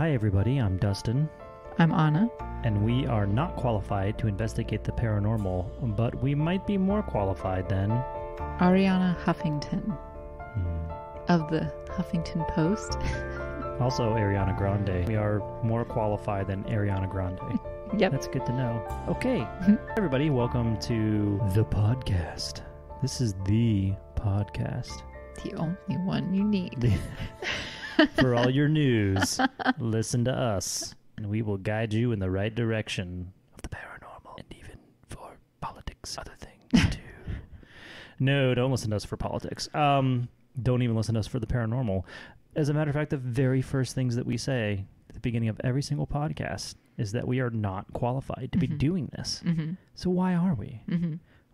Hi everybody, I'm Dustin. I'm Onna. And we are not qualified to investigate the paranormal, but we might be more qualified than... Ariana Huffington of the Huffington Post. Also Ariana Grande. We are more qualified than Ariana Grande. Yep. That's good to know. Okay, everybody, welcome to the podcast. This is the podcast. The only one you need. For all your news, listen to us, and we will guide you in the right direction of the paranormal, and even for politics, other things too. No, don't listen to us for politics. Don't even listen to us for the paranormal. As a matter of fact, the very first things that we say at the beginning of every single podcast is that we are not qualified to be doing this. So why are we?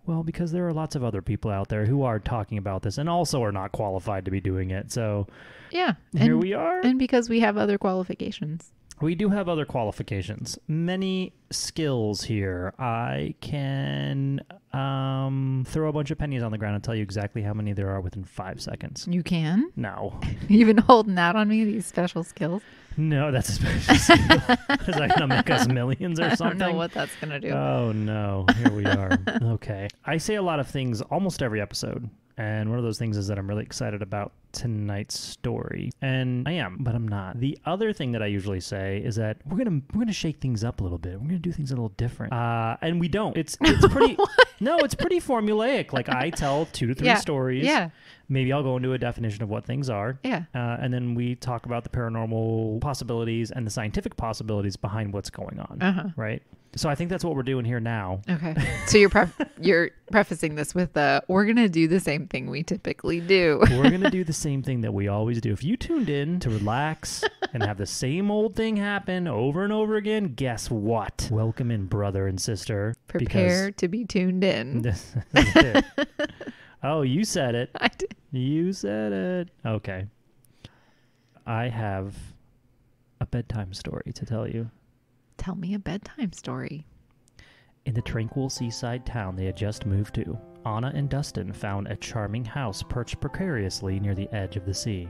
Well, because there are lots of other people out there who are talking about this and also are not qualified to be doing it. So yeah, here we are. And because we have other qualifications. We do have other qualifications. Many skills here. I can throw a bunch of pennies on the ground and tell you exactly how many there are within 5 seconds. You can? No. You've been holding out on me, these special skills? No, that's a special skill. Is that going to make us millions or something? I don't know what that's going to do. Oh, no. Here we are. Okay. I say a lot of things almost every episode. And one of those things is that I'm really excited about tonight's story. And I am, but I'm not. The other thing that I usually say is that we're gonna shake things up a little bit. We're gonna do things a little different. And we don't. It's pretty no, it's pretty formulaic. Like I tell 2 to 3 stories. Yeah. Maybe I'll go into a definition of what things are. Yeah. And then we talk about the paranormal possibilities and the scientific possibilities behind what's going on. Right? So I think that's what we're doing here now. Okay. So you're prefacing this with we're going to do the same thing we typically do. We're going to do the same thing that we always do. If you tuned in to relax and have the same old thing happen over and over again, guess what? Welcome in, brother and sister. Prepare to be tuned in. This is it. Oh, you said it. I did. You said it. Okay. I have a bedtime story to tell you. Tell me a bedtime story. In the tranquil seaside town they had just moved to, Onna and Dustin found a charming house perched precariously near the edge of the sea.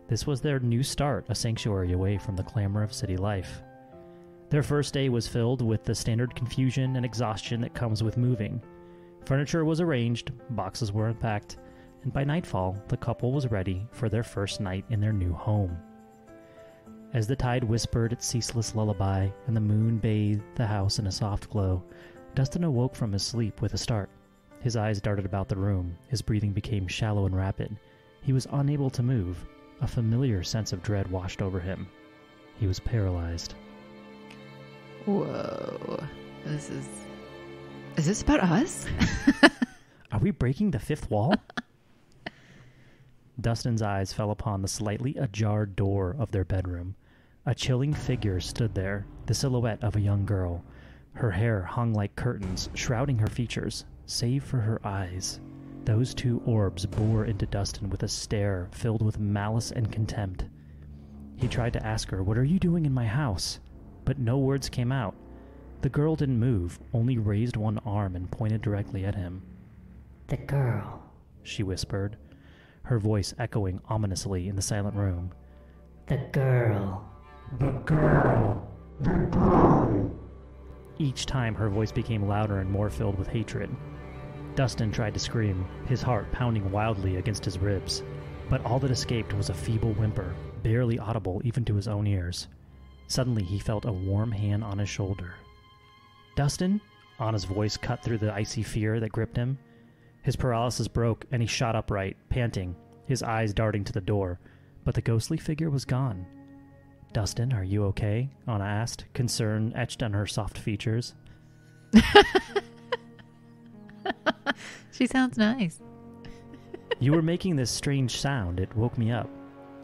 This was their new start, a sanctuary away from the clamor of city life. Their first day was filled with the standard confusion and exhaustion that comes with moving. Furniture was arranged, boxes were unpacked, and by nightfall, the couple was ready for their first night in their new home. As the tide whispered its ceaseless lullaby and the moon bathed the house in a soft glow, Dustin awoke from his sleep with a start. His eyes darted about the room. His breathing became shallow and rapid. He was unable to move. A familiar sense of dread washed over him. He was paralyzed. Whoa. Is this about us? Are we breaking the fifth wall? Dustin's eyes fell upon the slightly ajar door of their bedroom. A chilling figure stood there, the silhouette of a young girl. Her hair hung like curtains, shrouding her features, save for her eyes. Those two orbs bore into Dustin with a stare filled with malice and contempt. He tried to ask her, "What are you doing in my house?" But no words came out. The girl didn't move, only raised one arm and pointed directly at him. "The girl," she whispered, her voice echoing ominously in the silent room. "The girl. The girl. The girl." Each time her voice became louder and more filled with hatred. Dustin tried to scream, his heart pounding wildly against his ribs, but all that escaped was a feeble whimper, barely audible even to his own ears. Suddenly he felt a warm hand on his shoulder. "Dustin?" Anna's voice cut through the icy fear that gripped him. His paralysis broke, and he shot upright, panting, his eyes darting to the door, but the ghostly figure was gone. "Dustin, are you okay?" Anna asked, concern etched on her soft features. She sounds nice. "You were making this strange sound. It woke me up."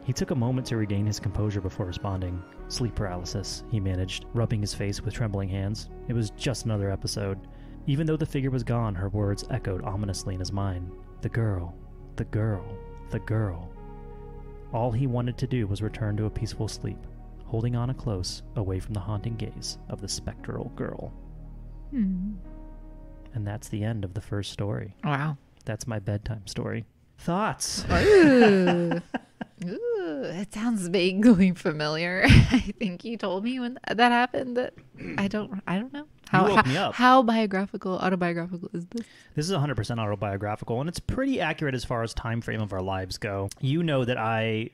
He took a moment to regain his composure before responding. "Sleep paralysis," he managed, rubbing his face with trembling hands. It was just another episode. Even though the figure was gone, her words echoed ominously in his mind. The girl, the girl, the girl. All he wanted to do was return to a peaceful sleep, holding Anna close, away from the haunting gaze of the spectral girl. And that's the end of the first story. Wow. That's my bedtime story. Thoughts? Ooh. Ooh, it sounds sounds vaguely familiar. I think you told me when that happened. That I don't know. You woke me up. How autobiographical is this? This is 100% autobiographical, and it's pretty accurate as far as time frame of our lives go. You know that I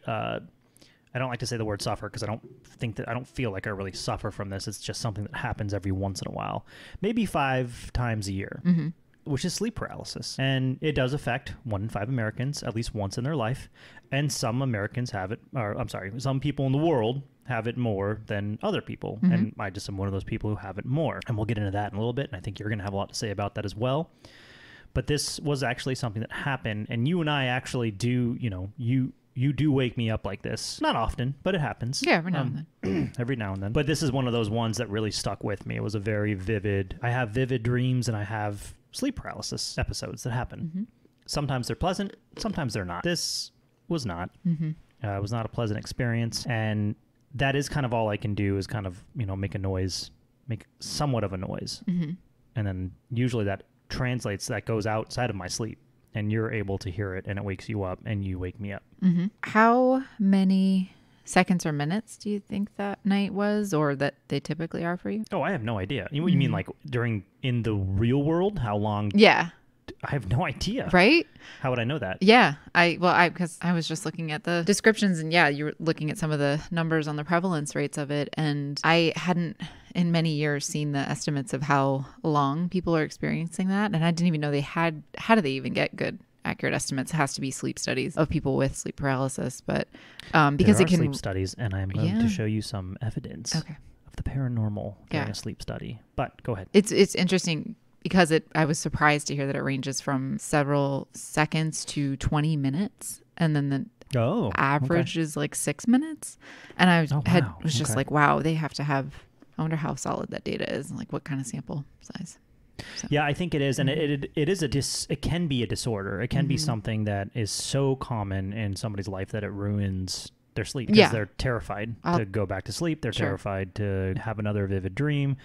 don't like to say the word suffer because I don't feel like I really suffer from this. It's just something that happens every once in a while, maybe 5 times a year, which is sleep paralysis. And it does affect 1 in 5 Americans at least once in their life. And some Americans have it, some people in the world have it more than other people. And I just am one of those people who have it more. And we'll get into that in a little bit. And I think you're going to have a lot to say about that as well. But this was actually something that happened. And you and I actually do, you do wake me up like this. Not often, but it happens. Yeah, every now and then. Every now and then. But this is one of those ones that really stuck with me. It was a very I have vivid dreams and I have sleep paralysis episodes that happen. Sometimes they're pleasant, sometimes they're not. This was not. It was not a pleasant experience. And that is kind of all I can do is kind of, make a noise, make somewhat of a noise. And then usually that goes outside of my sleep. And you're able to hear it, and it wakes you up, and you wake me up. How many seconds or minutes do you think that night was, or that they typically are for you? Oh, I have no idea. You mean like in the real world? How long? Yeah. I have no idea. Right? How would I know that? Yeah. Because I was just looking at the descriptions, and you were looking at some of the numbers on the prevalence rates of it. And I hadn't in many years seen the estimates of how long people are experiencing that. And I didn't even know how do they even get good, accurate estimates? It has to be sleep studies of people with sleep paralysis. But because there are sleep studies, and I'm going to show you some evidence of the paranormal during a sleep study. But go ahead. It's interesting. Because I was surprised to hear that it ranges from several seconds to 20 minutes. And then the average is like 6 minutes. And I was just like, wow, they have to have, I wonder how solid that data is. Like what kind of sample size. So. Yeah, I think it is. And it can be a disorder. It can be something that is so common in somebody's life that it ruins their sleep. Because they're terrified to go back to sleep. They're terrified to have another vivid dream.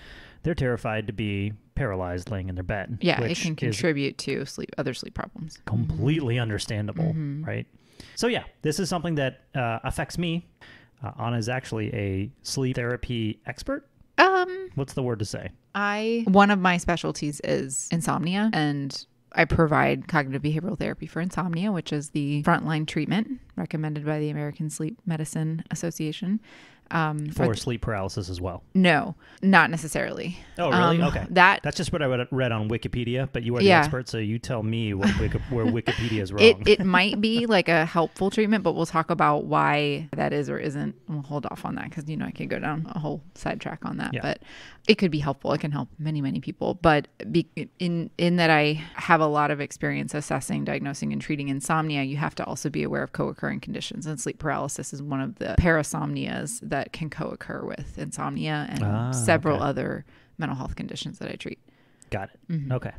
They're terrified to be paralyzed laying in their bed. Yeah, it can contribute to other sleep problems. Completely understandable, right? So yeah, this is something that affects me. Anna is actually a sleep therapy expert. What's the word to say? One of my specialties is insomnia, and I provide cognitive behavioral therapy for insomnia, which is the frontline treatment recommended by the American Sleep Medicine Association. For sleep paralysis as well? No, not necessarily. Oh, really? Okay. That's just what I read on Wikipedia, but you are the expert, so you tell me where Wikipedia is wrong. It might be like a helpful treatment, but we'll talk about why that is or isn't. We'll hold off on that because, I could go down a whole sidetrack on that. Yeah. But it could be helpful. It can help many, many people. But in that I have a lot of experience assessing, diagnosing, and treating insomnia, you have to also be aware of co-occurring conditions. And sleep paralysis is one of the parasomnias that can co-occur with insomnia and several other mental health conditions that I treat. Got it. Okay.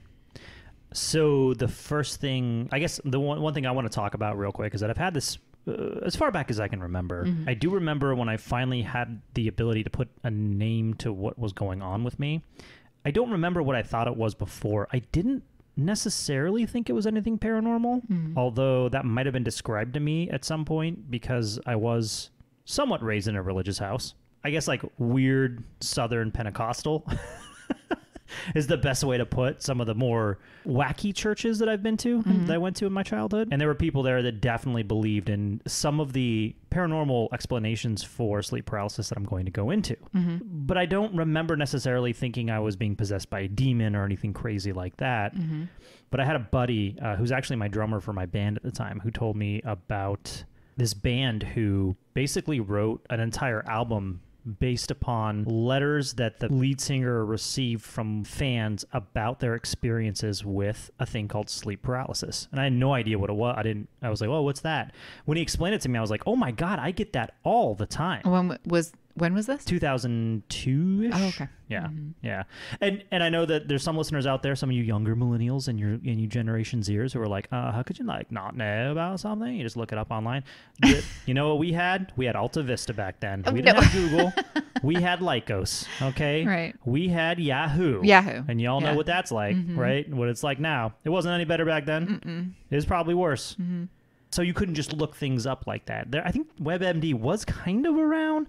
So the first thing, I guess the one thing I want to talk about real quick is that I've had this as far back as I can remember. I do remember when I finally had the ability to put a name to what was going on with me. I don't remember what I thought it was before. I didn't necessarily think it was anything paranormal, although that might have been described to me at some point because I was somewhat raised in a religious house. I guess like weird Southern Pentecostal is the best way to put some of the more wacky churches that I've been to, that I went to in my childhood. And there were people there that definitely believed in some of the paranormal explanations for sleep paralysis that I'm going to go into. But I don't remember necessarily thinking I was being possessed by a demon or anything crazy like that. But I had a buddy who's actually my drummer for my band at the time who told me about this band who basically wrote an entire album based upon letters that the lead singer received from fans about their experiences with a thing called sleep paralysis. And I had no idea what it was. I was like, oh, what's that? When he explained it to me, I was like, oh my God, I get that all the time. When was this? 2002-ish. Oh, okay. Yeah. Yeah. And I know that there's some listeners out there, some of you younger millennials and you Generation Zers who are like, how could you like not know about something? You just look it up online. You know what we had? We had Alta Vista back then. We didn't have Google. We had Lycos. Okay. Right. We had Yahoo. And y'all know what that's like, right? What it's like now. It wasn't any better back then. It was probably worse. So you couldn't just look things up like that. I think WebMD was kind of around,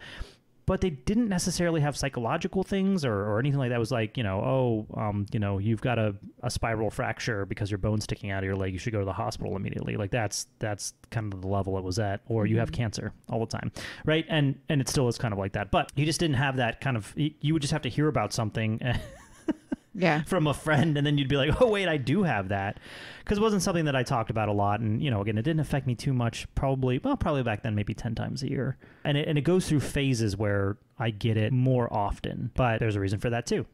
but they didn't necessarily have psychological things or anything like that. It was like, you've got a spiral fracture because your bone's sticking out of your leg. You should go to the hospital immediately. Like that's kind of the level it was at. Or you have cancer all the time, right? And it still is kind of like that. But you just didn't have that kind of, you would just have to hear about something from a friend, and then you'd be like, oh, wait, I do have that. Because it wasn't something that I talked about a lot. And, again, it didn't affect me too much, probably back then, maybe 10 times a year. And it goes through phases where I get it more often. But there's a reason for that, too,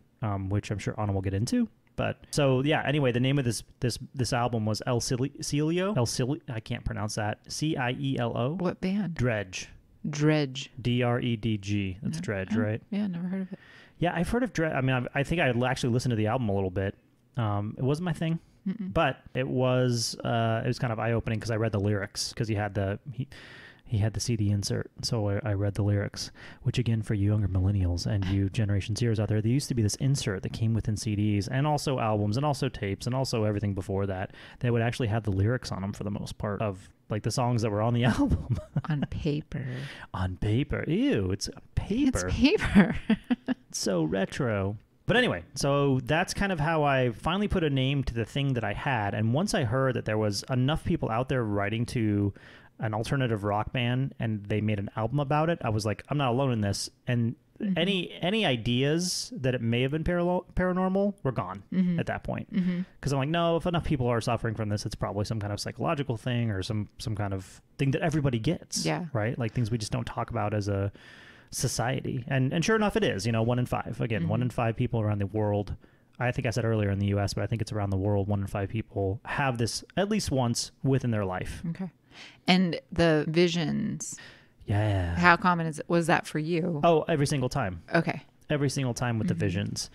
which I'm sure Onna will get into. But so, yeah, anyway, the name of this album was El Cielo. I can't pronounce that. Cielo. What band? Dredge. Dredg. That's Dredge, right? Yeah, never heard of it. Yeah, I've heard of Dredge. I mean, I think I actually listened to the album a little bit. It wasn't my thing, but it was kind of eye-opening because I read the lyrics because he had the CD insert. So I read the lyrics, which again, for you younger millennials and you Generation Zeros out there, there used to be this insert that came within CDs and also albums and also tapes and also everything before that would actually have the lyrics on them for the most part of like the songs that were on the album. On paper. On paper. Ew, it's paper. It's paper. So retro. But anyway, so that's kind of how I finally put a name to the thing that I had. And once I heard that there was enough people out there writing to an alternative rock band and they made an album about it, I was like, I'm not alone in this. And any ideas that it may have been paranormal were gone at that point. Because I'm like, no, if enough people are suffering from this, it's probably some kind of psychological thing or some kind of thing that everybody gets. Yeah. Right? Like things we just don't talk about as a society. And sure enough, it is, 1 in 5. Again, 1 in 5 people around the world. I think I said earlier in the U.S., but I think it's around the world. 1 in 5 people have this at least once within their life. Okay. And the visions. Yeah. How common was that for you? Oh, every single time. Okay. Every single time with the visions.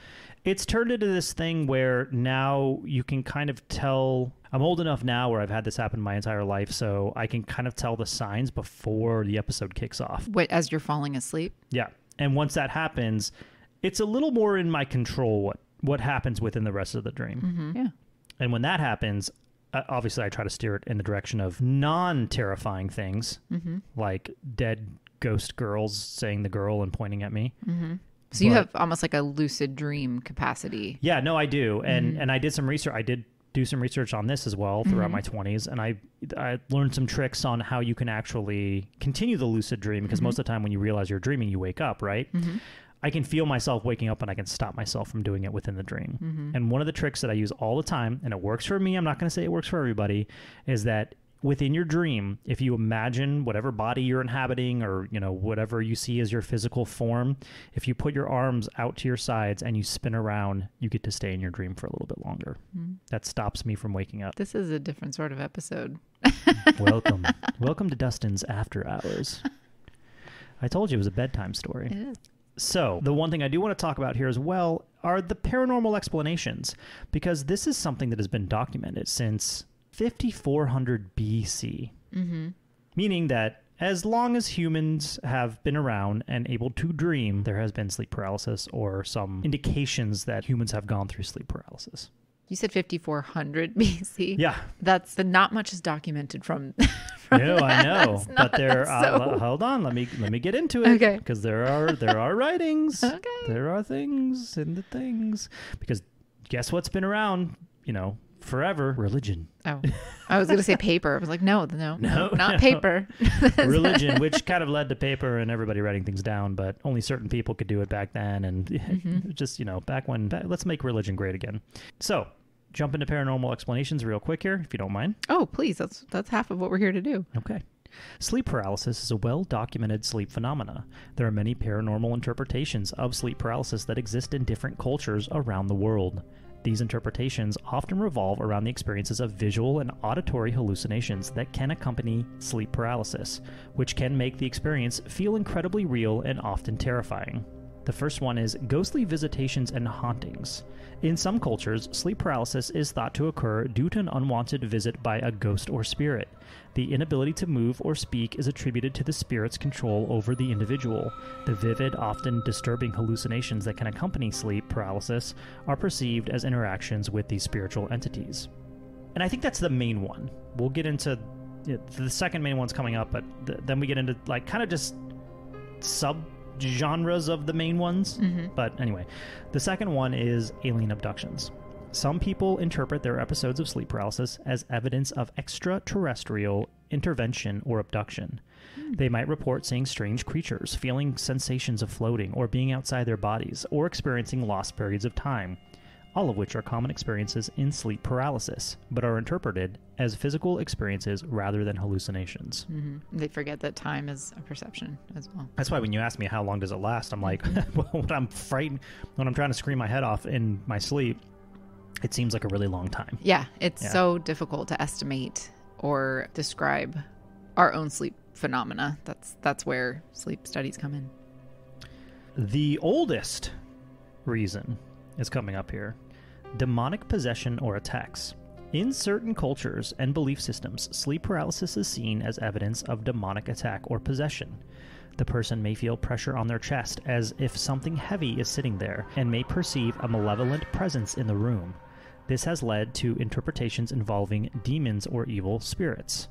It's turned into this thing where now you can kind of tell. I'm old enough now where I've had this happen my entire life, so I can kind of tell the signs before the episode kicks off. As you're falling asleep? Yeah. And once that happens, it's a little more in my control what happens within the rest of the dream. Yeah. And when that happens, obviously I try to steer it in the direction of non-terrifying things, like dead ghost girls saying the girl and pointing at me. So you have almost like a lucid dream capacity. Yeah, no, I do. And I did some research. I did do some research on this as well throughout my 20s. And I learned some tricks on how you can actually continue the lucid dream. Because most of the time when you realize you're dreaming, you wake up, right? I can feel myself waking up and I can stop myself from doing it within the dream. And one of the tricks that I use all the time, and it works for me, I'm not going to say it works for everybody, is that within your dream, if you imagine whatever body you're inhabiting or, whatever you see as your physical form, if you put your arms out to your sides and you spin around, you get to stay in your dream for a little bit longer. That stops me from waking up. This is a different sort of episode. Welcome. Welcome to Dustin's After Hours. I told you it was a bedtime story. It is. So the one thing I do want to talk about here as well are the paranormal explanations, because this is something that has been documented since 5400 BC, meaning that as long as humans have been around and able to dream, there has been sleep paralysis or some indications that humans have gone through sleep paralysis. You said 5400 BC. Yeah. That's not much is documented from. No, I know, but there. Hold on, let me get into it. Okay. Because there are writings. Okay. There are things in the things. Because guess what's been around? Forever. Religion. Oh, I was going to say paper. I was like, no, not paper. Religion, which kind of led to paper and everybody writing things down, but only certain people could do it back then. And just, back when, let's make religion great again. So jump into paranormal explanations real quick here, if you don't mind. Oh, please. That's half of what we're here to do. Okay. Sleep paralysis is a well-documented sleep phenomena. There are many paranormal interpretations of sleep paralysis that exist in different cultures around the world. These interpretations often revolve around the experiences of visual and auditory hallucinations that can accompany sleep paralysis, which can make the experience feel incredibly real and often terrifying. The first one is ghostly visitations and hauntings. In some cultures, sleep paralysis is thought to occur due to an unwanted visit by a ghost or spirit. The inability to move or speak is attributed to the spirit's control over the individual. The vivid, often disturbing hallucinations that can accompany sleep paralysis are perceived as interactions with these spiritual entities. And I think that's the main one. We'll get into the second main one's coming up, but then we get into like kind of just sub-genres of the main ones. But anyway, the second one is alien abductions. Some people interpret their episodes of sleep paralysis as evidence of extraterrestrial intervention or abduction. They might report seeing strange creatures, feeling sensations of floating or being outside their bodies, or experiencing lost periods of time, all of which are common experiences in sleep paralysis, but are interpreted as physical experiences rather than hallucinations. They forget that time is a perception as well. That's why when you ask me how long does it last, I'm like, when I'm frightened, when I'm trying to scream my head off in my sleep, it seems like a really long time. Yeah, it's so difficult to estimate or describe our own sleep phenomena. That's where sleep studies come in. The oldest reason is coming up here. Demonic possession or attacks. In certain cultures and belief systems, sleep paralysis is seen as evidence of demonic attack or possession. The person may feel pressure on their chest as if something heavy is sitting there and may perceive a malevolent presence in the room. This has led to interpretations involving demons or evil spirits.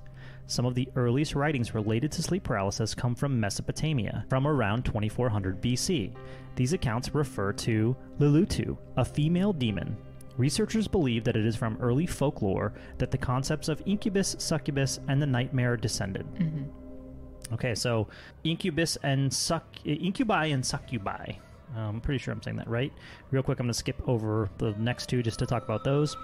Some of the earliest writings related to sleep paralysis come from Mesopotamia, from around 2400 BC. These accounts refer to Liluthu, a female demon. Researchers believe that it is from early folklore that the concepts of incubus, succubus, and the nightmare descended. Okay, so incubi and succubi. I'm pretty sure I'm saying that right. Real quick, I'm going to skip over the next two just to talk about those.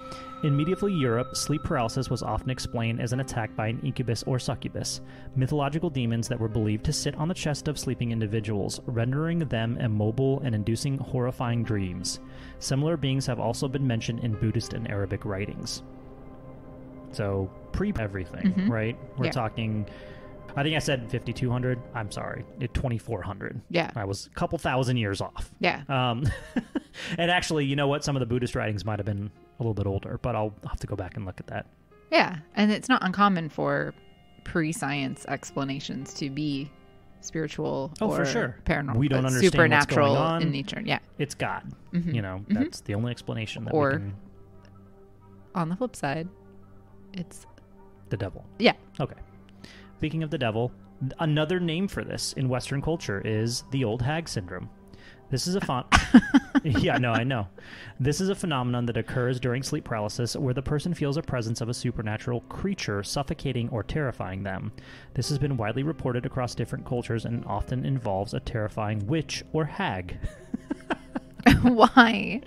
In medieval Europe, sleep paralysis was often explained as an attack by an incubus or succubus, mythological demons that were believed to sit on the chest of sleeping individuals, rendering them immobile and inducing horrifying dreams. Similar beings have also been mentioned in Buddhist and Arabic writings. So, pre-everything, right? We're talking... I think I said 5,200. I'm sorry. 2,400. Yeah. I was a couple thousand years off. Yeah. And actually, you know what? Some of the Buddhist writings might have been a little bit older, but I'll have to go back and look at that. Yeah. And it's not uncommon for pre-science explanations to be spiritual or for sure. Paranormal. We don't understand supernatural what's going on. In nature. Yeah. It's God. You know, that's the only explanation that we can... on the flip side, it's... the devil. Yeah. Okay. Speaking of the devil, another name for this in Western culture is the old hag syndrome. This is a yeah, no, I know. This is a phenomenon that occurs during sleep paralysis where the person feels a presence of a supernatural creature suffocating or terrifying them. This has been widely reported across different cultures and often involves a terrifying witch or hag. Why?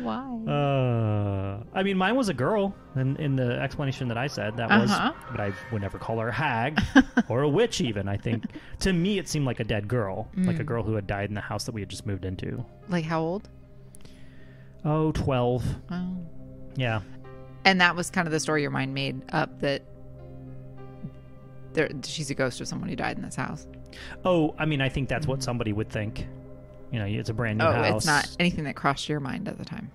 I mean, mine was a girl in the explanation that I said. That was, but I would never call her a hag or a witch even. I think to me it seemed like a dead girl, like a girl who had died in the house that we had just moved into. Like how old? Oh, 12. Oh. Yeah. And that was kind of the story your mind made up, that she's a ghost of someone who died in this house. Oh, I mean, I think that's what somebody would think. You know, it's a brand new house. Oh, it's not anything that crossed your mind at the time.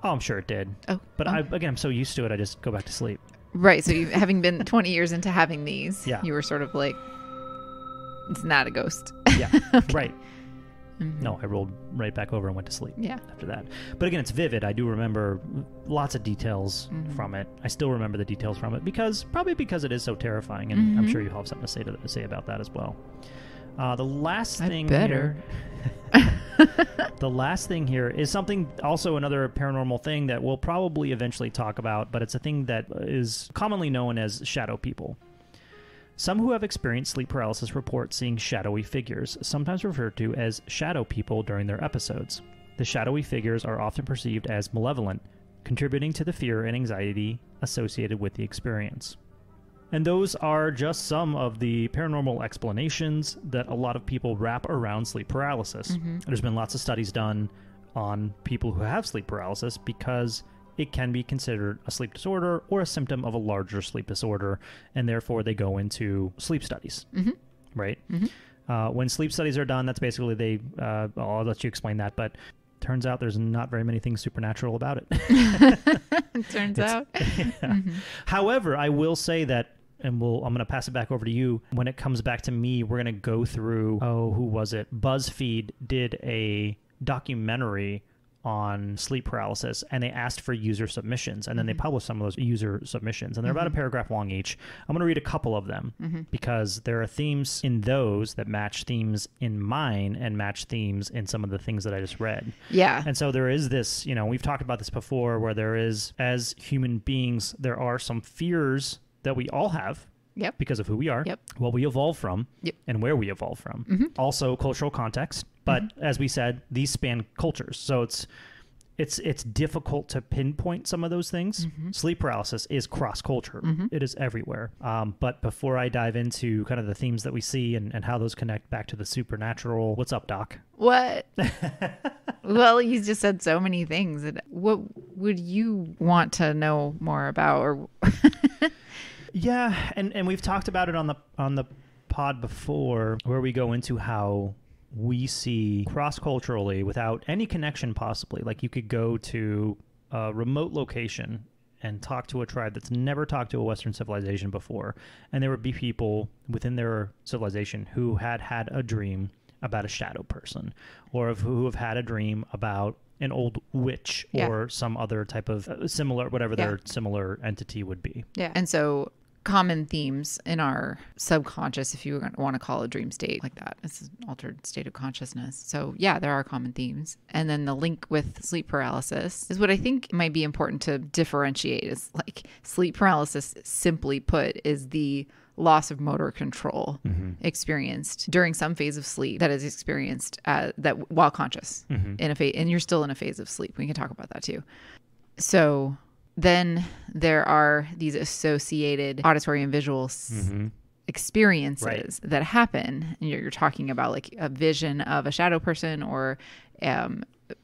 Oh, I'm sure it did. Oh. But I'm so used to it, I just go back to sleep. Right. So having been 20 years into having these, yeah. You were sort of like, it's not a ghost. Yeah. Okay. Right. No, I rolled right back over and went to sleep after that. But again, it's vivid. I do remember lots of details from it. I still remember the details from it probably because it is so terrifying, and I'm sure you have something to say about that as well. The last thing here, the last thing here is something, also another paranormal thing that we'll probably eventually talk about, but it's a thing that is commonly known as shadow people. Some who have experienced sleep paralysis report seeing shadowy figures, sometimes referred to as shadow people, during their episodes. The shadowy figures are often perceived as malevolent, contributing to the fear and anxiety associated with the experience. And those are just some of the paranormal explanations that a lot of people wrap around sleep paralysis. There's been lots of studies done on people who have sleep paralysis because it can be considered a sleep disorder or a symptom of a larger sleep disorder, and therefore they go into sleep studies, right? When sleep studies are done, that's basically I'll let you explain that, but turns out there's not very many things supernatural about it. It turns out. Yeah. However, I will say that, and I'm going to pass it back over to you. When it comes back to me, we're going to go through, who was it? Buzzfeed did a documentary on sleep paralysis, and they asked for user submissions, and then they published some of those user submissions, and they're about a paragraph long each. I'm going to read a couple of them because there are themes in those that match themes in mine and match themes in some of the things that I just read. Yeah. And so there is this, we've talked about this before, where there is, as human beings, there are some fears that we all have. Yep. Because of who we are, yep. what we evolve from, yep. and where we evolve from. Also cultural context. But as we said, these span cultures. So it's difficult to pinpoint some of those things. Sleep paralysis is cross-culture. It is everywhere. But before I dive into kind of the themes that we see and how those connect back to the supernatural, what's up, Doc? What? Well, you just said so many things. What would you want to know more about? Or Yeah, and we've talked about it on the pod before, where we go into how we see cross-culturally without any connection possibly. Like you could go to a remote location and talk to a tribe that's never talked to a Western civilization before, and there would be people within their civilization who had a dream about a shadow person, or who have had a dream about an old witch or some other type of similar, whatever their similar entity would be. Yeah. And so common themes in our subconscious, if you want to call it a dream state like that, it's an altered state of consciousness. So yeah, there are common themes. And then the link with sleep paralysis is what I think might be important to differentiate. Is like sleep paralysis, simply put, is the loss of motor control experienced during some phase of sleep that is experienced that while conscious in a phase, and you're still in a phase of sleep. We can talk about that too. So then there are these associated auditory and visual experiences that happen. And you're talking about like a vision of a shadow person, or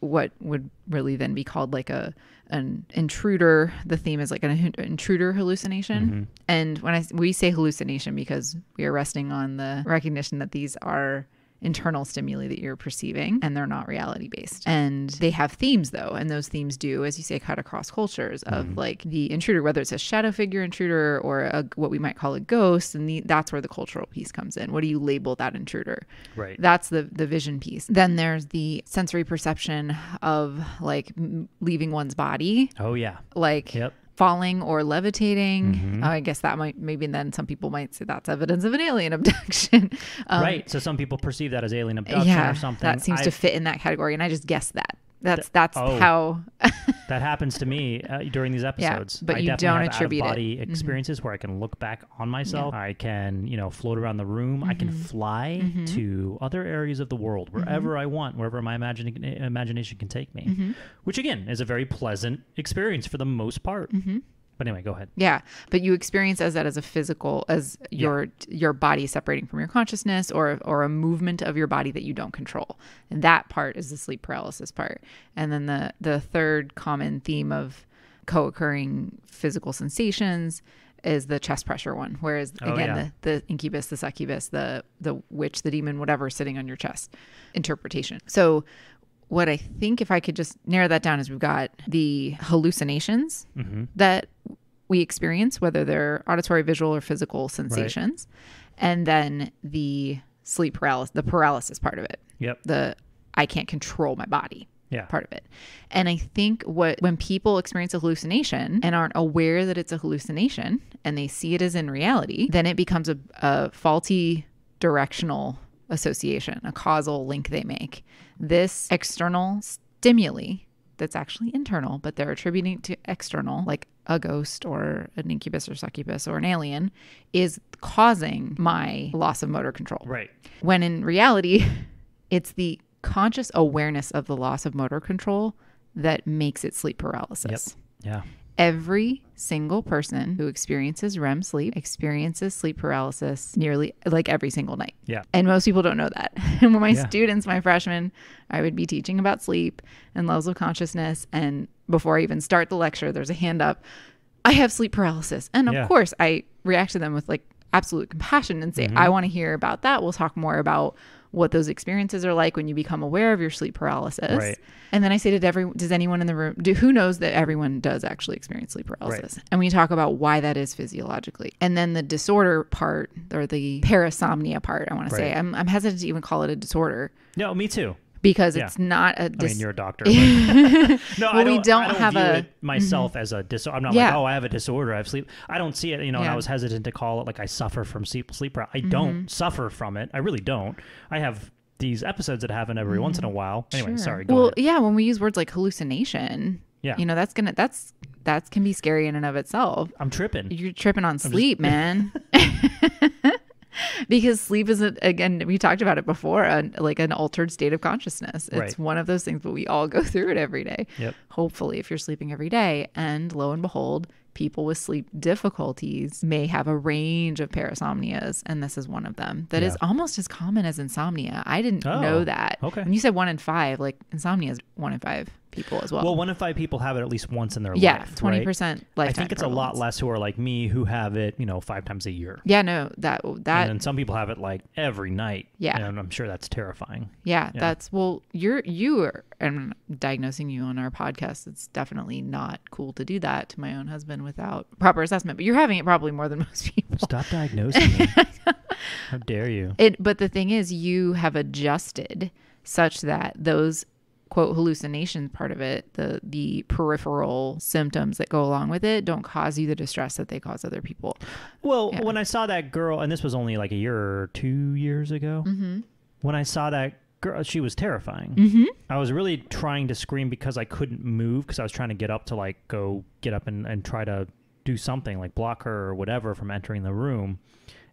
what would really then be called like an intruder. The theme is like an intruder hallucination. And when we say hallucination, because we are resting on the recognition that these are internal stimuli that you're perceiving, and they're not reality based. And they have themes though, and those themes do, as you say, cut across cultures of like the intruder, whether it's a shadow figure intruder or what we might call a ghost, and that's where the cultural piece comes in. What do you label that intruder? Right. That's the vision piece. Then there's the sensory perception of like leaving one's body. Oh yeah. Like falling or levitating. I guess that maybe then some people might say that's evidence of an alien abduction. Right. So some people perceive that as alien abduction or something. That seems to fit in that category. And I just guessed that. That's how that happens to me during these episodes. But you don't attribute body experiences where I can look back on myself. I can, float around the room. I can fly to other areas of the world wherever I want, wherever my imagination can take me, which again is a very pleasant experience for the most part. But anyway, go ahead. Yeah. But you experience that as a physical, as your body separating from your consciousness, or a movement of your body that you don't control. And that part is the sleep paralysis part. And then the third common theme of co-occurring physical sensations is the chest pressure one. Whereas again, the incubus, the succubus, the witch, the demon, whatever, sitting on your chest interpretation. So what I think, if I could just narrow that down, is we've got the hallucinations that we experience, whether they're auditory, visual, or physical sensations, and then the sleep paralysis, the paralysis part of it. The I can't control my body part of it. And I think when people experience a hallucination and aren't aware that it's a hallucination and they see it as in reality, then it becomes a faulty directional association, a causal link they make. This external stimuli that's actually internal, but they're attributing to external, like a ghost or an incubus or succubus or an alien, is causing my loss of motor control. Right. When in reality, it's the conscious awareness of the loss of motor control that makes it sleep paralysis. Yeah. Every single person who experiences REM sleep experiences sleep paralysis nearly like every single night. Yeah. And most people don't know that. And when my students, my freshmen, I would be teaching about sleep and levels of consciousness. And before I even start the lecture, there's a hand up. I have sleep paralysis. And of course, I react to them with like absolute compassion and say, I want to hear about that. We'll talk more about what those experiences are like when you become aware of your sleep paralysis. Right. And then I say to does anyone in the room, who knows that everyone does actually experience sleep paralysis? Right. And we talk about why that is physiologically. And then the disorder part, or the parasomnia part, I want to say, I'm hesitant to even call it a disorder. No, me too. because it's not a. I mean, you're a doctor. But no, well, we don't have view a it myself as a disorder. I'm not like, oh, I have a disorder. I have sleep. I don't see it. And I was hesitant to call it like I suffer from sleep paralysis. I don't suffer from it. I really don't. I have these episodes that happen every once in a while. Anyway, sorry. Go ahead. When we use words like hallucination, that can be scary in and of itself. I'm tripping. You're tripping on sleep, man. Because sleep isn't, again, we talked about it before, like an altered state of consciousness. It's one of those things, but we all go through it every day. Yep. Hopefully, if you're sleeping every day, and lo and behold, people with sleep difficulties may have a range of parasomnias, and this is one of them that is almost as common as insomnia. I didn't know that. Okay. When you said 1 in 5, like insomnia is 1 in 5 people as well. Well, 1 in 5 people have it at least once in their life. 20% right? lifetime. I think it's a lot less who are like me who have it, 5 times a year. Yeah, no, that. And then some people have it like every night. Yeah. And I'm sure that's terrifying. Yeah. That's, I'm diagnosing you on our podcast. It's definitely not cool to do that to my own husband without proper assessment, but you're having it probably more than most people. Stop diagnosing me. How dare you? But the thing is, you have adjusted such that those quote hallucinations part of it, the peripheral symptoms that go along with it, don't cause you the distress that they cause other people. Well, when I saw that girl, and this was only like a year or 2 years ago, when I saw that girl, she was terrifying. I was really trying to scream because I couldn't move, because I was trying to get up to like go get up and try to do something like block her or whatever from entering the room,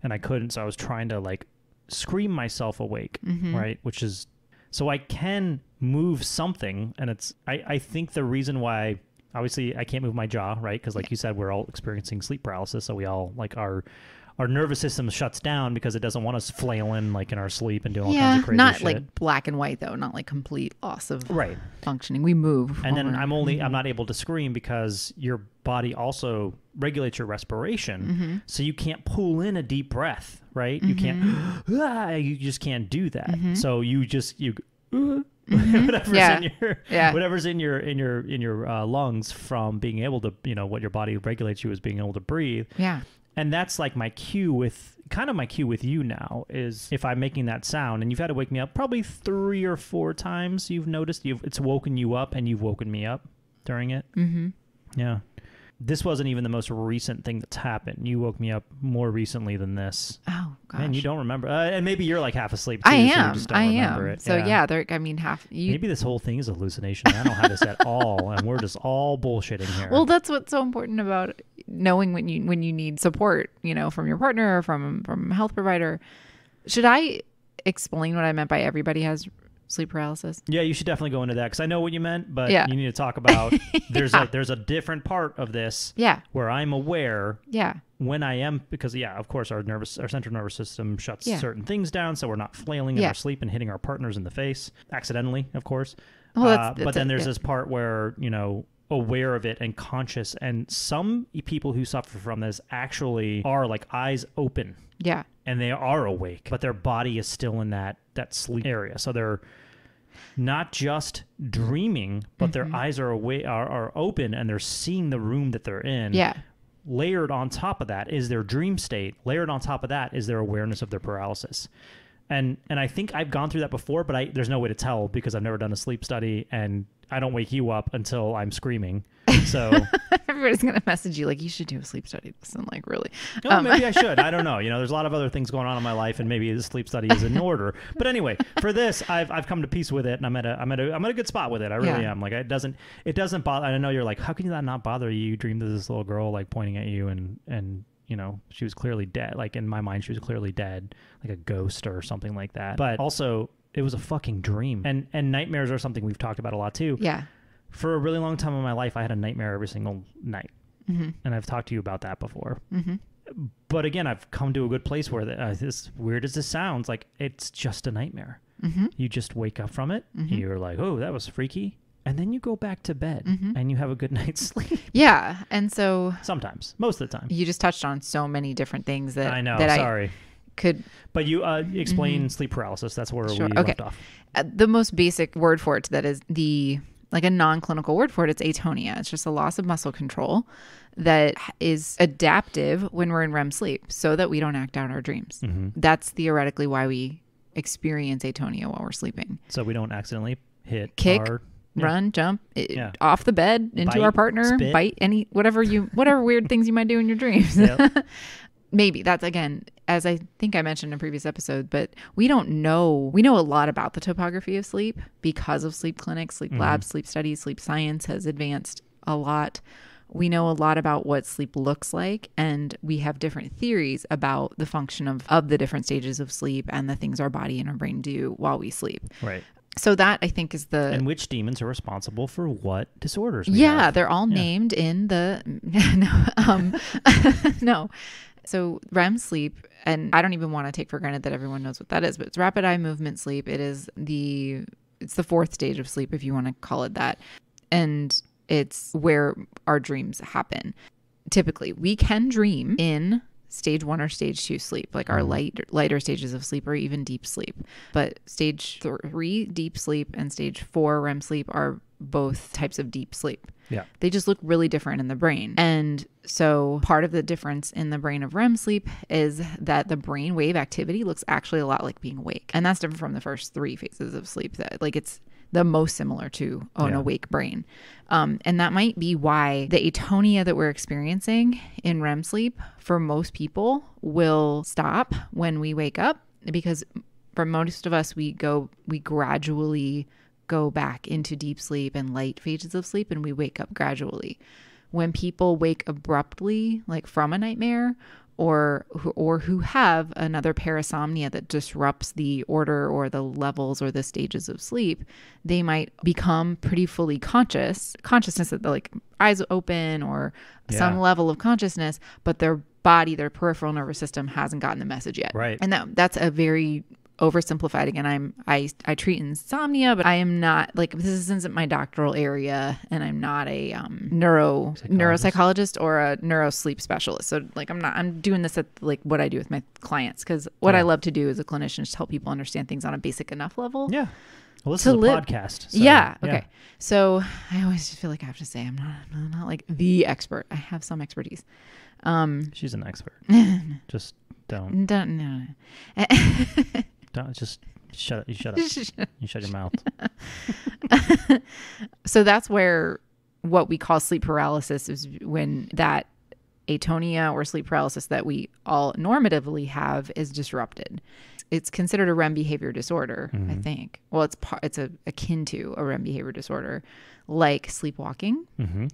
and I couldn't. So I was trying to like scream myself awake, right? Which is, so I can move something, and it's I think the reason why, obviously I can't move my jaw, right? Because like you said, we're all experiencing sleep paralysis, so we all like our nervous system shuts down because it doesn't want us flailing like in our sleep and doing all kinds of crazy not shit. like black and white though, not like complete loss of functioning. We move, and then I'm not able to scream because your body also regulates your respiration, so you can't pull in a deep breath, right? You can't, you just can't do that. So whatever's in your lungs from being able to, what your body regulates you is being able to breathe. Yeah. And that's like my cue with you now is if I'm making that sound, and you've had to wake me up probably 3 or 4 times. You've noticed it's woken you up, and you've woken me up during it. Yeah. This wasn't even the most recent thing that's happened. You woke me up more recently than this. Oh gosh. Man, you don't remember. And maybe you're like half asleep too. I am. So you just don't remember it. So maybe this whole thing is a hallucination. I don't have this at all, and we're just all bullshitting here. Well, that's what's so important about knowing when you need support, from your partner or from a health provider. Should I explain what I meant by everybody has sleep paralysis? Yeah, you should definitely go into that, because I know what you meant, but you need to talk about there's a different part of this where I'm aware when I am, because of course our central nervous system shuts certain things down, so we're not flailing in our sleep and hitting our partners in the face accidentally, of course. Well, but then there's this part where aware of it and conscious, and some people who suffer from this actually are like eyes open, and they are awake, but their body is still in that sleep area, so they're not just dreaming, but their eyes are awake, are open, and they're seeing the room that they're in. Layered on top of that is their dream state. Layered on top of that is their awareness of their paralysis. And I think I've gone through that before, but there's no way to tell because I've never done a sleep study, and I don't wake you up until I'm screaming. So everybody's going to message you like, you should do a sleep study. Listen, like, really? No, maybe I should. I don't know. There's a lot of other things going on in my life, and maybe the sleep study is in order. But anyway, for this, I've come to peace with it, and I'm at a good spot with it. I really am. Like, it doesn't bother. I know you're like, how can that not bother you? You dreamed of this little girl like pointing at you, and she was clearly dead. Like, in my mind, she was clearly dead, like a ghost or something like that. But also, it was a fucking dream. And nightmares are something we've talked about a lot too. Yeah. For a really long time in my life, I had a nightmare every single night. And I've talked to you about that before. But again, I've come to a good place where as weird as this sounds, like, it's just a nightmare. You just wake up from it. You're like, oh, that was freaky. And then you go back to bed and you have a good night's sleep. Yeah. And so sometimes, most of the time. You just touched on so many different things that I know. That sorry. But you explain sleep paralysis. That's where we left off. The most basic word for it that is like a non-clinical word for it, it's atonia. It's just a loss of muscle control that is adaptive when we're in REM sleep so that we don't act out our dreams. That's theoretically why we experience atonia while we're sleeping. So we don't accidentally kick, our, run, jump off the bed into our partner, spit. bite, whatever weird things you might do in your dreams. Yep. Maybe that's, again, as I think I mentioned in a previous episode, but we don't know. We know a lot about the topography of sleep because of sleep clinics, sleep labs, sleep studies, sleep science has advanced a lot. We know a lot about what sleep looks like, and we have different theories about the function of the different stages of sleep and the things our body and our brain do while we sleep. Right. So that, I think, is the... And which demons are responsible for what disorders we have. They're all named in the... No. So REM sleep, and I don't even want to take for granted that everyone knows what that is, but it's rapid eye movement sleep. It's the fourth stage of sleep, if you want to call it that. And it's where our dreams happen. Typically, we can dream in stage 1 or stage 2 sleep, like our lighter stages of sleep or even deep sleep. But stage 3 deep sleep and stage 4 REM sleep are both types of deep sleep. Yeah. They just look really different in the brain. And so part of the difference in the brain of REM sleep is that the brain wave activity looks actually a lot like being awake. And that's different from the first 3 phases of sleep. That, like, it's the most similar to an awake brain. And that might be why the atonia that we're experiencing in REM sleep for most people will stop when we wake up, because for most of us, we gradually go back into deep sleep and light phases of sleep, and we wake up gradually. When people wake abruptly, like from a nightmare, or who have another parasomnia that disrupts the order or the levels or the stages of sleep, they might become pretty fully consciousness that like eyes open or some level of consciousness, but their body, their peripheral nervous system hasn't gotten the message yet. Right. And that's a very oversimplified. Again, I treat insomnia, but I am not, like, this isn't my doctoral area, and I'm not a neuropsychologist or a neurosleep specialist. So like I'm doing this at like what I do with my clients, because what I love to do as a clinician is to help people understand things on a basic enough level. Yeah. Well, this is a podcast. So, Okay. So I always just feel like I have to say I'm not like the expert. I have some expertise. She's an expert. Just don't. No. Don't just shut up. You shut up. You shut your mouth. So that's where what we call sleep paralysis is when that atonia or sleep paralysis that we all normatively have is disrupted. It's considered a REM behavior disorder, I think. Well, it's akin to a REM behavior disorder, like sleepwalking,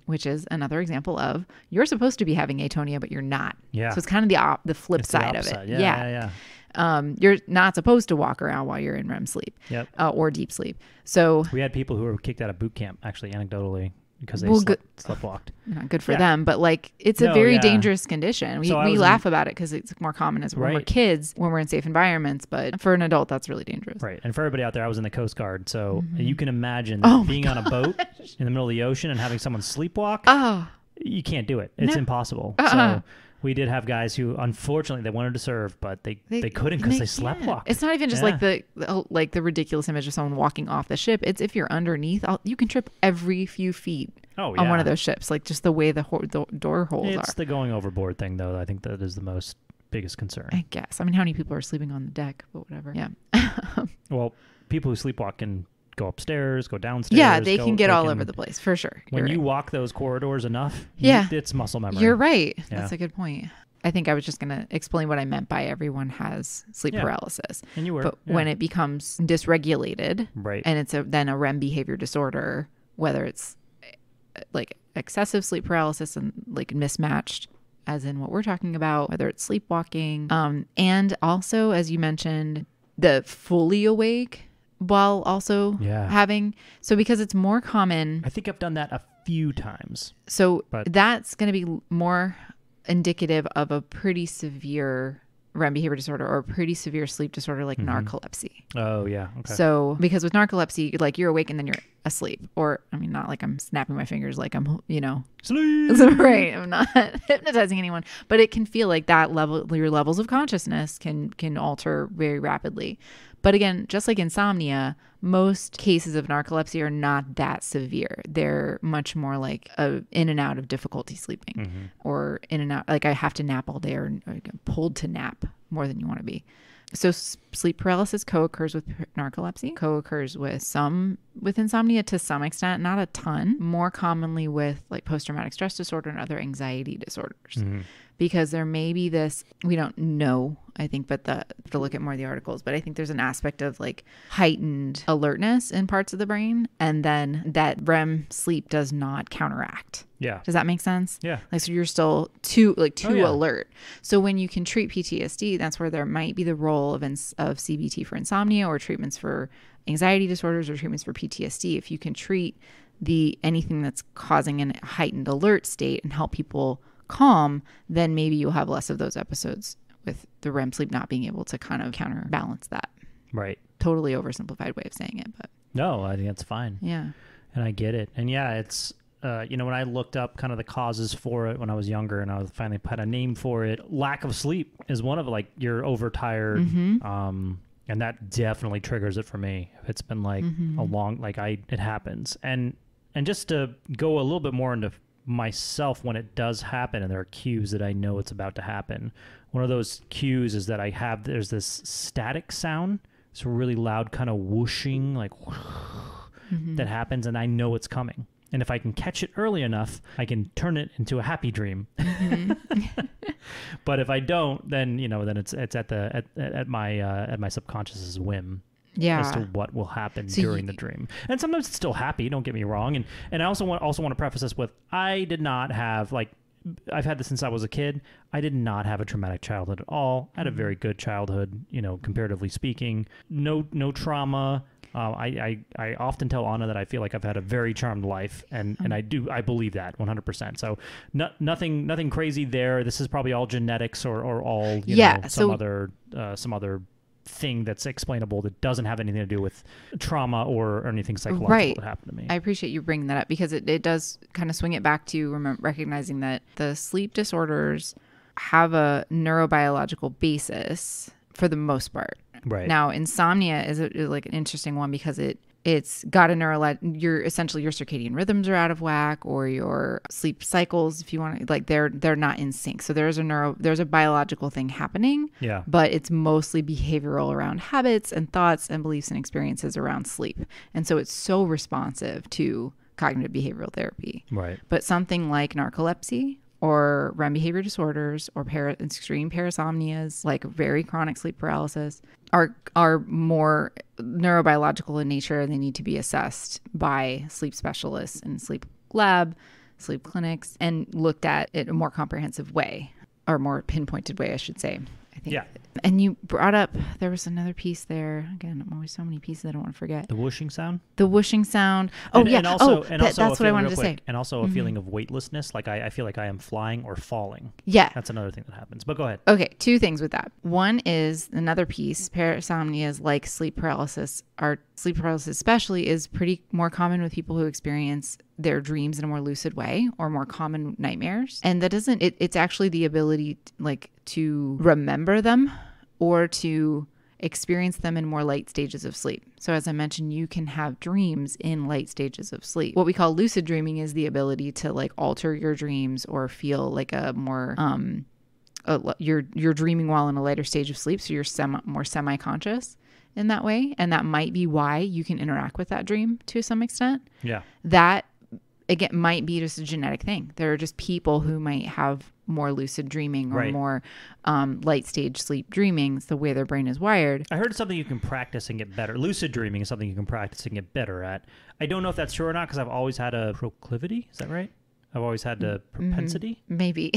which is another example of you're supposed to be having atonia, but you're not. Yeah. So it's kind of the flip side of it. Yeah. You're not supposed to walk around while you're in REM sleep or deep sleep. So we had people who were kicked out of boot camp, actually, anecdotally, because they sleptwalked. Not good for them, but like it's a very dangerous condition. We laugh about it because it's more common as when we're kids, when we're in safe environments, but for an adult, that's really dangerous. Right. And for everybody out there, I was in the Coast Guard, so you can imagine being on a boat in the middle of the ocean and having someone sleepwalk. Oh, you can't do it. It's impossible. So we did have guys who, unfortunately, they wanted to serve, but they couldn't because they sleptwalked. It's not even just like the ridiculous image of someone walking off the ship. It's if you're underneath, you can trip every few feet on one of those ships, like just the way the door holes are. It's the going overboard thing, though. I think that is the biggest concern. I guess. I mean, how many people are sleeping on the deck? But whatever. Yeah. Well, people who sleepwalk can go upstairs, go downstairs. Yeah, they can get all over the place, for sure. When you walk those corridors enough, it's muscle memory. You're right. Yeah. That's a good point. I think I was just going to explain what I meant by everyone has sleep paralysis. And you were. But when it becomes dysregulated, and it's then a REM behavior disorder, whether it's like excessive sleep paralysis and like mismatched, as in what we're talking about, whether it's sleepwalking, and also, as you mentioned, the fully awake while also having, so because it's more common. I think I've done that a few times. So that's going to be more indicative of a pretty severe REM behavior disorder or a pretty severe sleep disorder like narcolepsy. Oh, yeah. Okay. So because with narcolepsy, like you're awake and then you're asleep, or I mean, not like I'm snapping my fingers like I'm, sleep. Right. I'm not hypnotizing anyone, but it can feel like that your levels of consciousness can alter very rapidly. But again, just like insomnia, most cases of narcolepsy are not that severe. They're much more like in and out of difficulty sleeping or in and out, like I have to nap all day or pulled to nap more than you want to be. So sleep paralysis co-occurs with narcolepsy, co-occurs with insomnia to some extent, not a ton, more commonly with like post-traumatic stress disorder and other anxiety disorders. Because there may be this, we don't know, I think, but to look at more of the articles, but I think there's an aspect of like heightened alertness in parts of the brain, and then that REM sleep does not counteract. Yeah. Does that make sense? Yeah. Like, so you're still too alert. So when you can treat PTSD, that's where there might be the role of CBT for insomnia, or treatments for anxiety disorders, or treatments for PTSD. If you can treat anything that's causing a heightened alert state and help people calm, then maybe you'll have less of those episodes with the REM sleep not being able to kind of counterbalance that. Right. Totally oversimplified way of saying it, but no, I think that's fine. Yeah. And I get it. And yeah, it's, when I looked up kind of the causes for it when I was younger, and I was finally had a name for it, lack of sleep is one of, like, you're overtired. And that definitely triggers it for me. If it's been like a long, it happens. And just to go a little bit more into myself, when it does happen and there are cues that I know it's about to happen, one of those cues is that there's this static sound. It's a really loud kind of whooshing, like that happens, and I know it's coming. And if I can catch it early enough, I can turn it into a happy dream. But if I don't, then then it's at my subconscious's whim. Yeah. As to what will happen during the dream. And sometimes it's still happy, don't get me wrong. And I also want to preface this with, I did not have, like, I've had this since I was a kid. I did not have a traumatic childhood at all. I had a very good childhood, comparatively speaking. No trauma. I often tell Onna that I feel like I've had a very charmed life, and I believe that 100%. So nothing crazy there. This is probably all genetics or all some other thing that's explainable that doesn't have anything to do with trauma or anything psychological that happened to me. I appreciate you bringing that up, because it does kind of swing it back to recognizing that the sleep disorders have a neurobiological basis for the most part. Right. Now, insomnia is like an interesting one, because it's got your circadian rhythms are out of whack, or your sleep cycles, if you want to, like, they're not in sync. So there's a biological thing happening. Yeah. But it's mostly behavioral around habits and thoughts and beliefs and experiences around sleep. And so it's so responsive to cognitive behavioral therapy. Right. But something like narcolepsy or REM behavior disorders or extreme parasomnias, like very chronic sleep paralysis, are more neurobiological in nature, and they need to be assessed by sleep specialists in sleep lab, sleep clinics, and looked at in a more comprehensive way, or more pinpointed way, I should say. I think. Yeah. And you brought up, there was another piece there. Again, I'm always so many pieces I don't want to forget. The whooshing sound? The whooshing sound. Oh, yeah. That's what I wanted to say. And also a feeling of weightlessness. Like I feel like I am flying or falling. Yeah. That's another thing that happens. But go ahead. Okay. Two things with that. One is another piece. Parasomnias, like sleep paralysis, sleep paralysis especially, is pretty more common with people who experience their dreams in a more lucid way, or more common nightmares. And that doesn't, it's actually the ability to remember them, or to experience them in more light stages of sleep. So as I mentioned, you can have dreams in light stages of sleep. What we call lucid dreaming is the ability to alter your dreams, or feel like a more, you're dreaming while in a lighter stage of sleep. So you're more semi-conscious in that way. And that might be why you can interact with that dream to some extent. Yeah. That, again, might be just a genetic thing. There are just people who might have more lucid dreaming, or more light stage sleep dreaming. It's the way their brain is wired. I heard it's something you can practice and get better. Lucid dreaming is something you can practice and get better at. I don't know if that's true or not, because I've always had a proclivity. Is that right? I've always had the propensity. Maybe.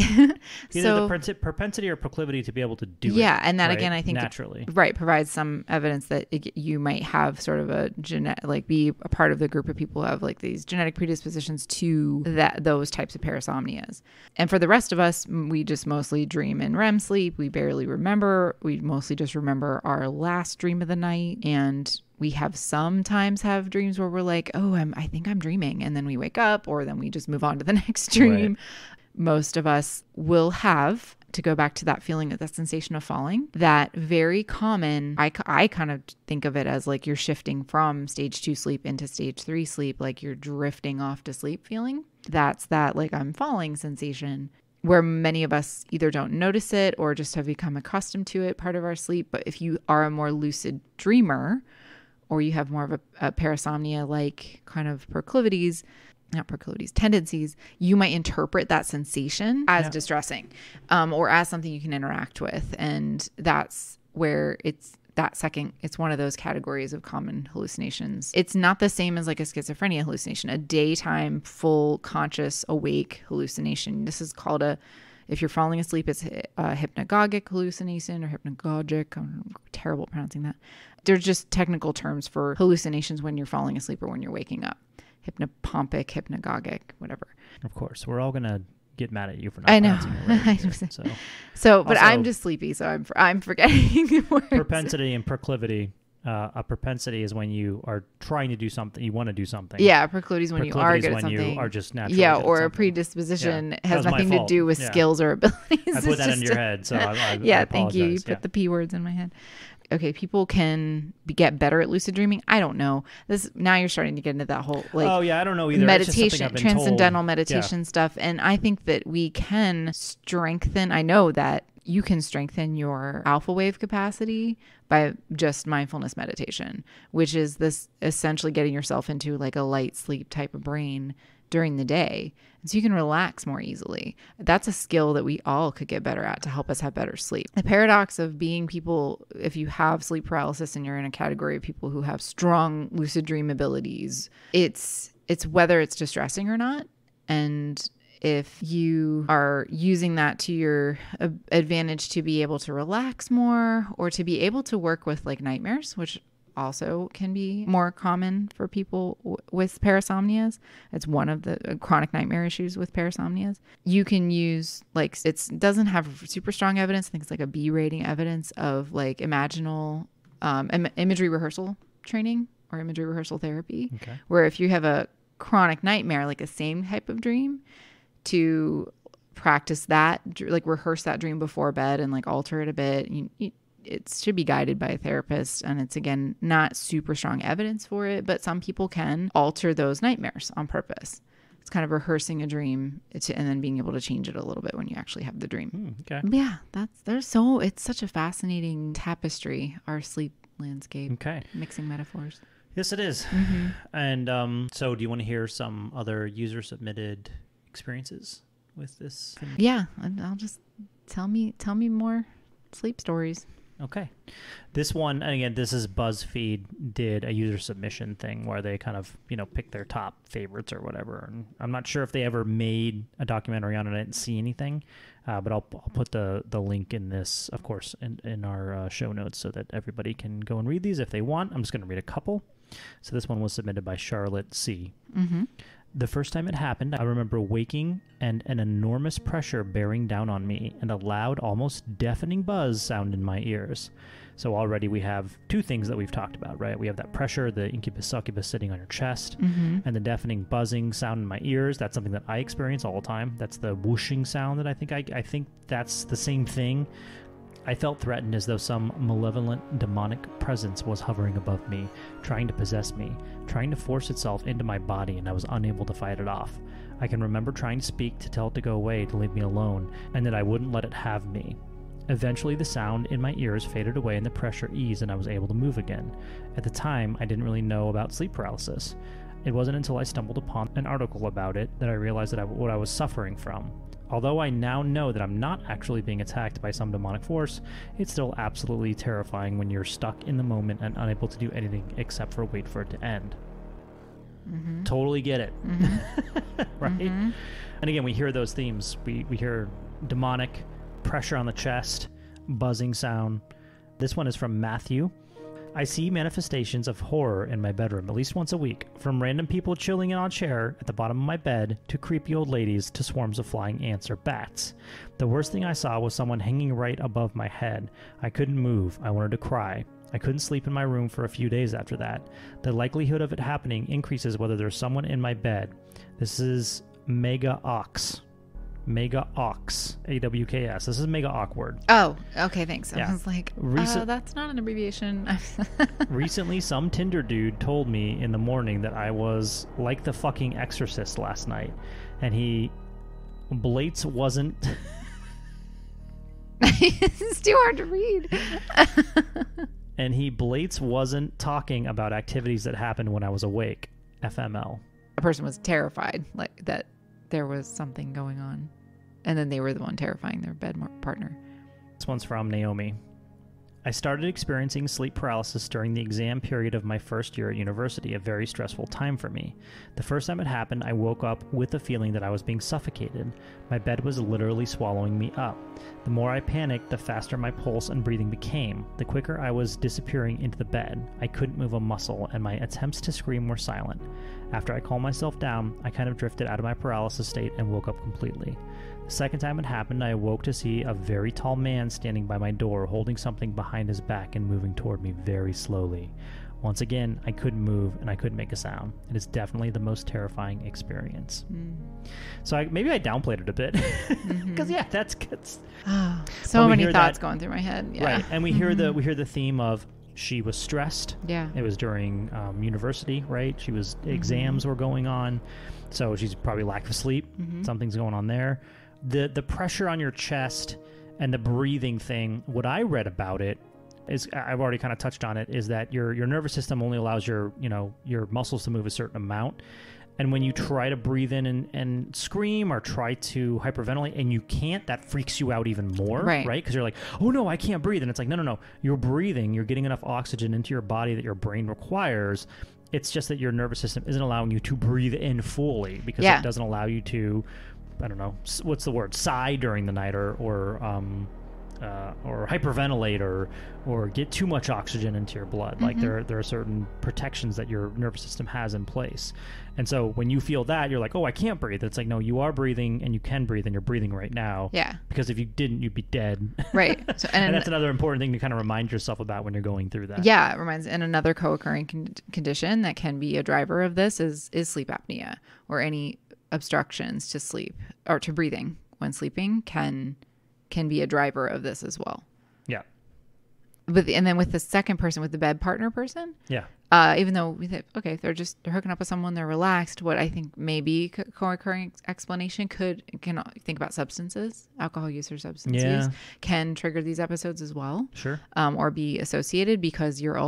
Either the propensity or proclivity to be able to do it. Yeah, and that, right? Again, I think naturally, provides some evidence that you might have sort of a be a part of the group of people who have these genetic predispositions to those types of parasomnias. And for the rest of us, we just mostly dream in REM sleep. We barely remember. We mostly just remember our last dream of the night, and we sometimes have dreams where we're like, oh, I think I'm dreaming. And then we wake up, or then we just move on to the next dream. Right. Most of us will have, to go back to that feeling, that sensation of falling, that very common, I kind of think of it as you're shifting from stage 2 sleep into stage 3 sleep, you're drifting off to sleep feeling. That's that I'm falling sensation. where many of us either don't notice it or just have become accustomed to it, part of our sleep. But if you are a more lucid dreamer, or you have more of a parasomnia-like kind of tendencies, you might interpret that sensation as distressing, or as something you can interact with. And that's where it's one of those categories of common hallucinations. It's not the same as like a schizophrenia hallucination, a daytime, full, conscious, awake hallucination. This is called if you're falling asleep, it's a hypnagogic hallucination or hypnagogic. I'm terrible at pronouncing that. They're just technical terms for hallucinations when you're falling asleep or when you're waking up. Hypnopompic, hypnagogic, whatever. Of course, we're all gonna get mad at you for not pronouncing it right here, so, but also, I'm just sleepy, so I'm forgetting the words. Propensity and proclivity. A propensity is when you are trying to do something, you want to do something. Yeah, proclivity is when you are good at something. You are just naturally good at or something. A predisposition has nothing to do with skills or abilities. I put that into your head, so I thank you. You put the P words in my head. Okay, people can get better at lucid dreaming. I don't know. Now you're starting to get into that whole I don't know either. Meditation, transcendental meditation stuff, and I think that we can strengthen. I know that you can strengthen your alpha wave capacity by just mindfulness meditation, which is this essentially getting yourself into like a light sleep type of brain during the day. And so you can relax more easily. That's a skill that we all could get better at to help us have better sleep. The paradox of being people, if you have sleep paralysis and you're in a category of people who have strong lucid dream abilities, it's whether it's distressing or not. And if you are using that to your advantage to be able to relax more or to be able to work with like nightmares, which also can be more common for people with parasomnias. It's one of the chronic nightmare issues with parasomnias. You can use it doesn't have super strong evidence. I think it's like a B rating evidence of like imaginal imagery rehearsal training or imagery rehearsal therapy, where if you have a chronic nightmare, like a same type of dream, to practice that, like rehearse that dream before bed and like alter it a bit. It should be guided by a therapist. And it's, again, not super strong evidence for it, but some people can alter those nightmares on purpose. It's kind of rehearsing a dream and then being able to change it a little bit when you actually have the dream. Yeah, it's such a fascinating tapestry, our sleep landscape. Mixing metaphors. Yes, it is. Mm-hmm. And so do you want to hear some other user submitted experiences with this? Yeah, I'll just tell me more sleep stories. Okay. This one, and again, this is BuzzFeed did a user submission thing where they kind of, pick their top favorites or whatever. And I'm not sure if they ever made a documentary on it. I didn't see anything, but I'll put the link in this, of course, in our show notes so that everybody can go and read these if they want. I'm just going to read a couple. So this one was submitted by Charlotte C. Mm-hmm. The first time it happened, I remember waking and an enormous pressure bearing down on me and a loud, almost deafening buzz sound in my ears. So already we have two things that we've talked about, right? We have that pressure, the incubus succubus sitting on your chest, and the deafening buzzing sound in my ears. That's something that I experience all the time. That's the whooshing sound that I think that's the same thing. I felt threatened, as though some malevolent demonic presence was hovering above me, trying to possess me, trying to force itself into my body, and I was unable to fight it off. I can remember trying to speak to tell it to go away, to leave me alone, and that I wouldn't let it have me. Eventually the sound in my ears faded away and the pressure eased and I was able to move again. At the time, I didn't really know about sleep paralysis. It wasn't until I stumbled upon an article about it that I realized what I was suffering from. Although I now know that I'm not actually being attacked by some demonic force, it's still absolutely terrifying when you're stuck in the moment and unable to do anything except for wait for it to end. Mm-hmm. Totally get it. Mm-hmm. Right? Mm-hmm. And again, we hear those themes. We hear demonic, pressure on the chest, buzzing sound. This one is from Matthew. I see manifestations of horror in my bedroom at least once a week, from random people chilling in on a chair at the bottom of my bed to creepy old ladies to swarms of flying ants or bats. The worst thing I saw was someone hanging right above my head. I couldn't move. I wanted to cry. I couldn't sleep in my room for a few days after that. The likelihood of it happening increases whether there's someone in my bed. This is Mega Ox. Mega Ox, AWKS. This is mega awkward. Oh, okay, thanks. Yeah. I was like, that's not an abbreviation. Recently, some Tinder dude told me in the morning that I was like the fucking Exorcist last night, and he Blates wasn't... It's too hard to read. Blates wasn't talking about activities that happened when I was awake. FML. A person was terrified, like that there was something going on. And then they were the one terrifying their bed partner. This one's from Naomi. I started experiencing sleep paralysis during the exam period of my first year at university, a very stressful time for me. The first time it happened, I woke up with the feeling that I was being suffocated. My bed was literally swallowing me up. The more I panicked, the faster my pulse and breathing became. The quicker I was disappearing into the bed. I couldn't move a muscle, and my attempts to scream were silent. After I calmed myself down, I kind of drifted out of my paralysis state and woke up completely. The second time it happened, I awoke to see a very tall man standing by my door, holding something behind his back and moving toward me very slowly. Once again, I couldn't move and I couldn't make a sound. It is definitely the most terrifying experience. So maybe I downplayed it a bit. Because that's good. So many thoughts going through my head. Yeah. Right. And we hear the theme of she was stressed. Yeah. It was during university, right? She was exams were going on. So she's probably lack of sleep. Something's going on there. The pressure on your chest and the breathing thing, what I read about it is, I've already kind of touched on it, is that your nervous system only allows your muscles to move a certain amount. And when you try to breathe in and scream or try to hyperventilate and you can't, that freaks you out even more, right? Because you're like, oh no, I can't breathe. And it's like, no, you're breathing. You're getting enough oxygen into your body that your brain requires. It's just that your nervous system isn't allowing you to breathe in fully because it doesn't allow you to, I don't know, what's the word, sigh during the night or hyperventilate or get too much oxygen into your blood. Like there are certain protections that your nervous system has in place. And so when you feel that, you're like, oh, I can't breathe. It's like, no, you are breathing and you can breathe and you're breathing right now. Yeah. Because if you didn't, you'd be dead. Right. So, and that's another important thing to kind of remind yourself about when you're going through that. Yeah. It reminds, and another co-occurring condition that can be a driver of this is sleep apnea, or any obstructions to sleep or to breathing when sleeping can be a driver of this as well. Yeah. And then with the second person, with the bed partner person, even though we think, okay, they're hooking up with someone, they're relaxed. What I think maybe co-occurring explanation can think about substances, alcohol use or substance use can trigger these episodes as well. Sure. Or be associated because you're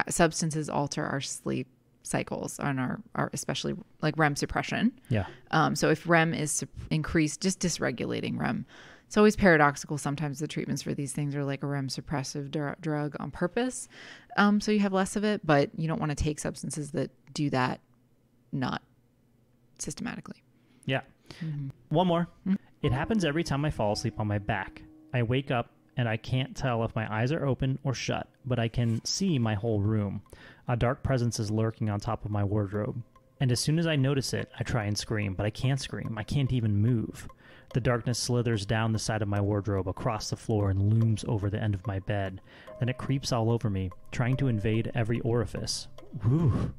substances alter our sleep cycles on our especially like REM suppression. Yeah. So if REM is increased, just dysregulating REM. It's always paradoxical. Sometimes the treatments for these things are like a REM suppressive drug on purpose. So you have less of it, but you don't want to take substances that do that not systematically. Yeah. One more. It happens every time I fall asleep on my back. I wake up and I can't tell if my eyes are open or shut, but I can see my whole room. A dark presence is lurking on top of my wardrobe. And as soon as I notice it, I try and scream, but I can't scream. I can't even move. The darkness slithers down the side of my wardrobe, across the floor, and looms over the end of my bed. Then it creeps all over me, trying to invade every orifice. Whew.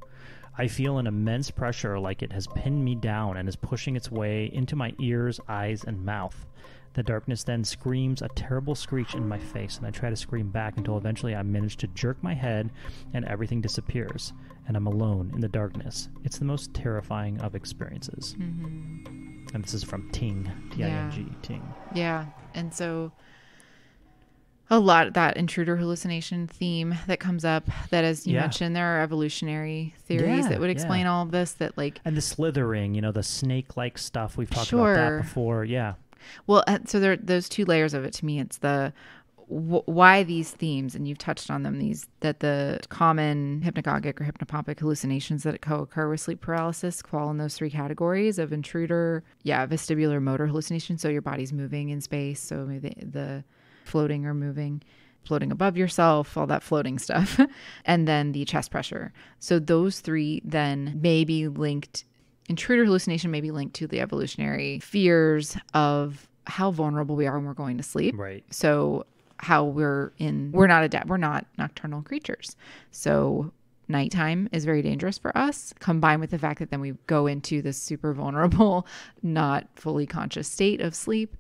I feel an immense pressure, like it has pinned me down and is pushing its way into my ears, eyes, and mouth. The darkness then screams a terrible screech in my face, and I try to scream back until eventually I manage to jerk my head and everything disappears, and I'm alone in the darkness. It's the most terrifying of experiences. And this is from Ting, T-I-N-G, Ting. Yeah, and so a lot of that intruder hallucination theme that comes up, that as you mentioned, there are evolutionary theories that would explain all of this, that like... And the slithering, the snake-like stuff, we've talked about that before, Well, so there are those two layers of it to me. It's the why these themes, and you've touched on them, that the common hypnagogic or hypnopompic hallucinations that co-occur with sleep paralysis fall in those three categories of intruder, vestibular motor hallucination. So your body's moving in space. So maybe the floating or moving, floating above yourself, all that floating stuff. And then the chest pressure. So those three then may be linked. Intruder hallucination may be linked to the evolutionary fears of how vulnerable we are when we're going to sleep. Right. So how we're not nocturnal creatures. So nighttime is very dangerous for us, combined with the fact that then we go into this super vulnerable, not fully conscious state of sleep.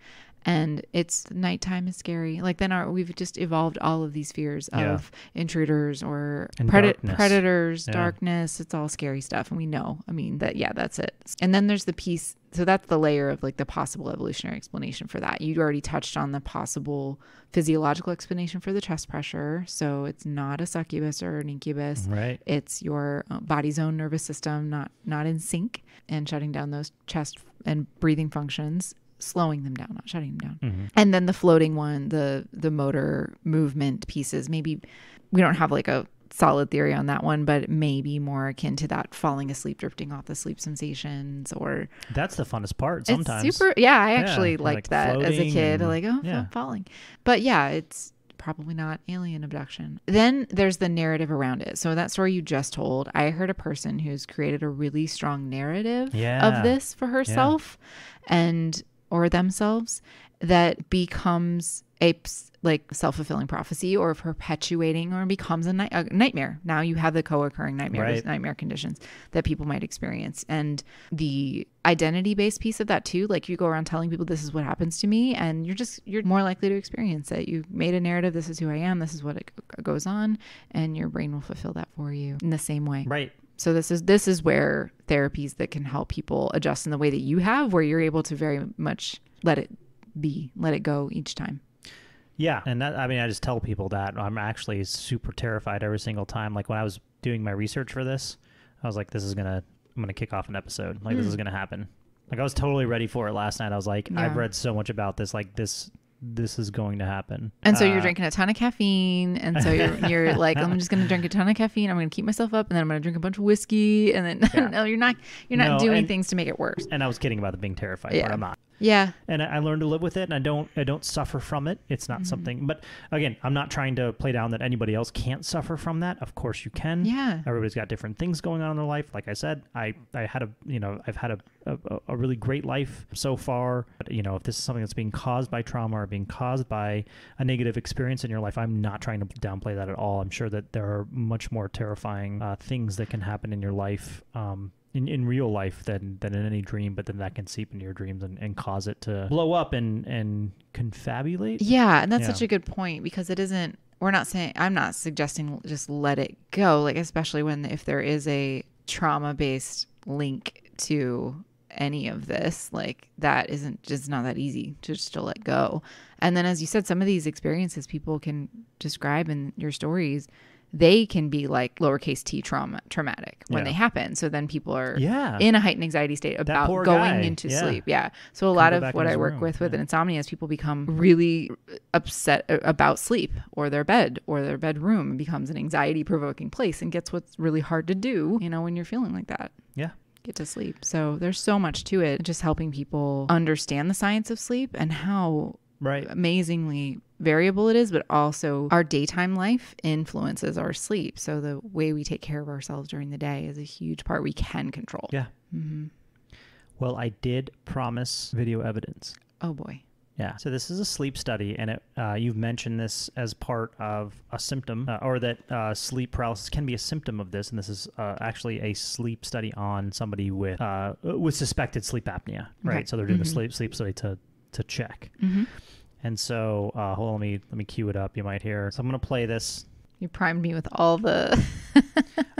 And it's nighttime is scary. Like then we've just evolved all of these fears of intruders or predators, darkness. It's all scary stuff. And we know, I mean, that's it. And then there's the piece. So that's the layer of like the possible evolutionary explanation for that. You already touched on the possible physiological explanation for the chest pressure. So it's not a succubus or an incubus. Right. It's your body's own nervous system not in sync and shutting down those chest and breathing functions, slowing them down, not shutting them down. And then the floating one, the motor movement pieces, maybe we don't have like a solid theory on that one, but maybe more akin to that falling asleep, drifting off the sleep sensations, or that's the funnest part sometimes. It's super. Yeah, I actually liked that as a kid. Like, I'm falling. But yeah, it's probably not alien abduction. Then there's the narrative around it. So that story you just told, I heard a person who's created a really strong narrative of this for herself or themselves that becomes a like self-fulfilling prophecy or perpetuating or becomes a nightmare. Now you have the co-occurring nightmare conditions that people might experience. And the identity-based piece of that too, like you go around telling people this is what happens to me, and you're more likely to experience it. You made a narrative, this is who I am, this is what it goes on, and your brain will fulfill that for you in the same way. Right. So this is where therapies that can help people adjust in the way that you have, where you're able to very much let it go each time. Yeah. And that, I mean, I just tell people that I'm actually super terrified every single time. Like when I was doing my research for this, I was like, I'm going to kick off an episode. Like this is going to happen. Like I was totally ready for it last night. I was like, I've read so much about this. Like this is going to happen. And so you're drinking a ton of caffeine. And so you're like, I'm just going to drink a ton of caffeine. I'm going to keep myself up, and then I'm going to drink a bunch of whiskey. And then no, you're not doing things to make it worse. And I was kidding about the being terrified part. I'm not. Yeah. And I learned to live with it, and I don't suffer from it. It's not something, but again, I'm not trying to play down that anybody else can't suffer from that. Of course you can. Yeah. Everybody's got different things going on in their life. Like I said, I've had a really great life so far. But, if this is something that's being caused by trauma or being caused by a negative experience in your life, I'm not trying to downplay that at all. I'm sure that there are much more terrifying things that can happen in your life, in real life than in any dream, but then that can seep into your dreams and cause it to blow up and confabulate. Yeah. And that's such a good point, because I'm not suggesting just let it go. Like, especially if there is a trauma-based link to any of this, like that isn't just not that easy to just to let go. And then, as you said, some of these experiences people can describe in your stories, they can be like lowercase t traumatic when they happen. So then people are in a heightened anxiety state about going into sleep. Yeah. So a lot of what I work with insomnia is people become really upset about sleep or their bed or their bedroom. It becomes an anxiety provoking place and gets what's really hard to do, when you're feeling like that. Yeah. Get to sleep. So there's so much to it. Just helping people understand the science of sleep and how amazingly variable it is, but also our daytime life influences our sleep. So the way we take care of ourselves during the day is a huge part we can control. Yeah. Mm-hmm. Well, I did promise video evidence. Oh boy. Yeah. So this is a sleep study, and you've mentioned this as part of a symptom, or that sleep paralysis can be a symptom of this. And this is actually a sleep study on somebody with suspected sleep apnea, right? Okay. So they're doing the sleep study to check. Mm-hmm. And so, hold on, let me cue it up. You might hear. So I'm going to play this. You primed me with all the...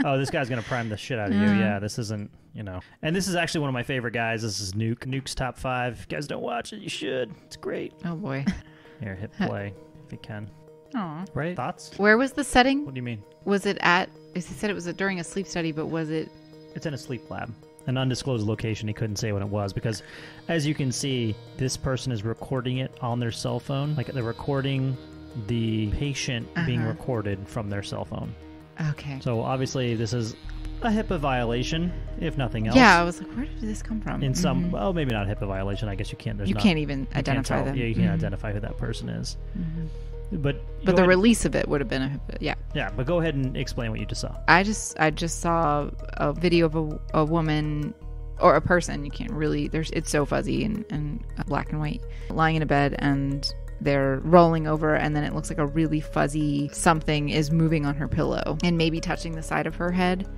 Oh, this guy's going to prime the shit out of you. Yeah, this isn't, And this is actually one of my favorite guys. This is Nuke. Nuke's top 5. If you guys don't watch it, you should. It's great. Oh, boy. Here, hit play if you can. Aw. Right? Thoughts? Where was the setting? What do you mean? Was it he said it was during a sleep study, but was it... It's in a sleep lab. An undisclosed location. He couldn't say what it was because, as you can see, this person is recording it on their cell phone. Like they're recording the patient being recorded from their cell phone. Okay. So obviously this is a HIPAA violation, if nothing else. Yeah, I was like, where did this come from? In some, well, maybe not a HIPAA violation. I guess you can't. You can't even identify them. Yeah, you can't identify who that person is. Mm-hmm. But the release of it would have been a HIPAA. Yeah. Yeah, but go ahead and explain what you just saw. I just saw a video of a woman or a person. You can't really. It's so fuzzy and black and white, lying in a bed, and they're rolling over, and then it looks like a really fuzzy something is moving on her pillow and maybe touching the side of her head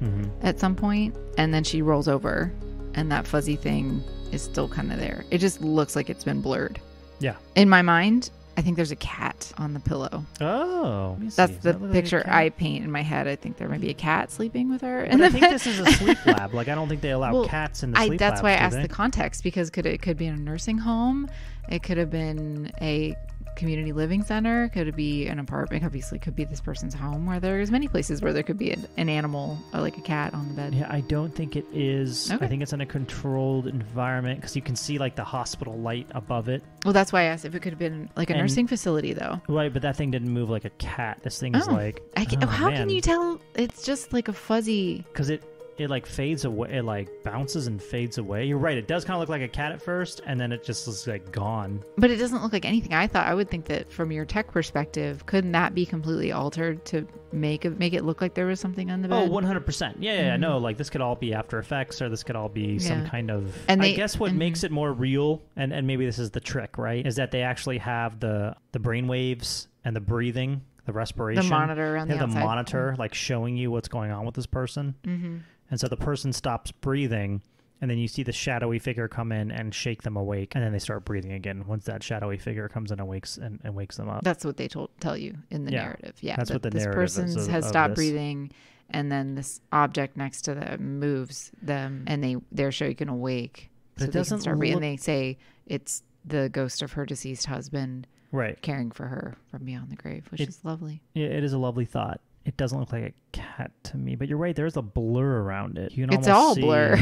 at some point, and then she rolls over, and that fuzzy thing is still kind of there. It just looks like it's been blurred. Yeah. In my mind, I think there's a cat on the pillow. Oh. That's the picture I paint in my head. I think there might be a cat sleeping with her. But I think this is a sleep lab. Like, I don't think they allow cats in the sleep lab. That's why I asked the context, because it could be in a nursing home. It could have been a community living center. Could it be an apartment? Obviously, it could be this person's home, where there's many places where there could be an animal, like a cat, on the bed. Yeah, I don't think it is. Okay. I think it's in a controlled environment, because you can see like the hospital light above it. Well, that's why I asked if it could have been like a nursing facility, though. Right, but that thing didn't move like a cat. This thing is like... how can you tell? It's just like a fuzzy... Because it like fades away. It like bounces and fades away. You're right. It does kind of look like a cat at first, and then it just is like gone. But it doesn't look like anything. I would think that from your tech perspective, couldn't that be completely altered to make it look like there was something on the bed? Oh, 100%. Yeah. No, like this could all be After Effects, or this could all be some kind of... And I guess what makes it more real, and maybe this is the trick, right, is that they actually have the brain waves and the breathing, the respiration. The monitor on the outside. The monitor, like showing you what's going on with this person. Mm-hmm. And so the person stops breathing, and then you see the shadowy figure come in and shake them awake, and then they start breathing again once that shadowy figure comes in and wakes them up. That's what they tell you in the narrative. Yeah, that's what the narrative is. This person has stopped this. breathing, and then this object next to them moves them, and they're shaken awake. But so it doesn't start breathing. And they say it's the ghost of her deceased husband, right, caring for her from beyond the grave, which is lovely. Yeah, it is a lovely thought. It doesn't look like a cat to me, but you're right. There's a blur around it. You can it's all see, blur.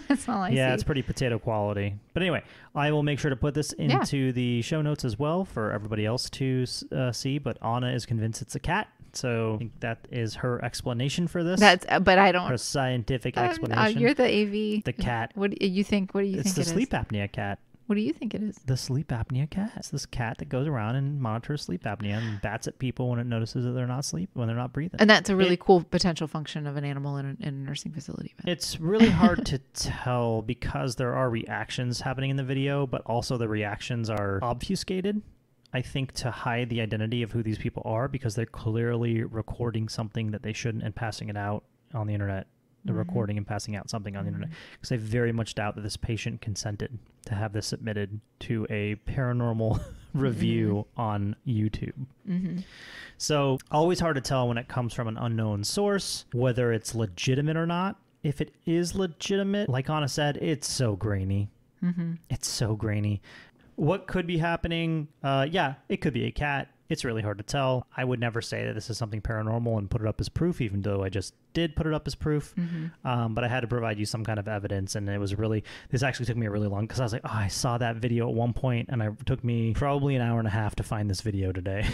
That's all I see. Yeah, it's pretty potato quality. But anyway, I will make sure to put this into the show notes as well for everybody else to see. But Onna is convinced it's a cat, so I think that is her explanation for this. But I don't. Her scientific explanation. You're the AV. The cat. What do you think? It's the sleep apnea cat. What do you think it is? The sleep apnea cat. It's this cat that goes around and monitors sleep apnea and bats at people when it notices that they're not breathing. And that's a really cool potential function of an animal in a nursing facility. It's really hard to tell because there are reactions happening in the video, but also the reactions are obfuscated, I think, to hide the identity of who these people are, because they're clearly recording something that they shouldn't and passing it out on the internet. The recording and passing out something on the internet, because I very much doubt that this patient consented to have this submitted to a paranormal review on YouTube. So always hard to tell when it comes from an unknown source whether it's legitimate or not. If it is legitimate, like Onna said, it's so grainy. It's so grainy. What could be happening? Yeah, it could be a cat. It's really hard to tell. I would never say that this is something paranormal and put it up as proof, even though I just did put it up as proof. But I had to provide you some kind of evidence, and this actually took me a really long, because I was like, I saw that video at one point, and it took me probably an hour and a half to find this video today.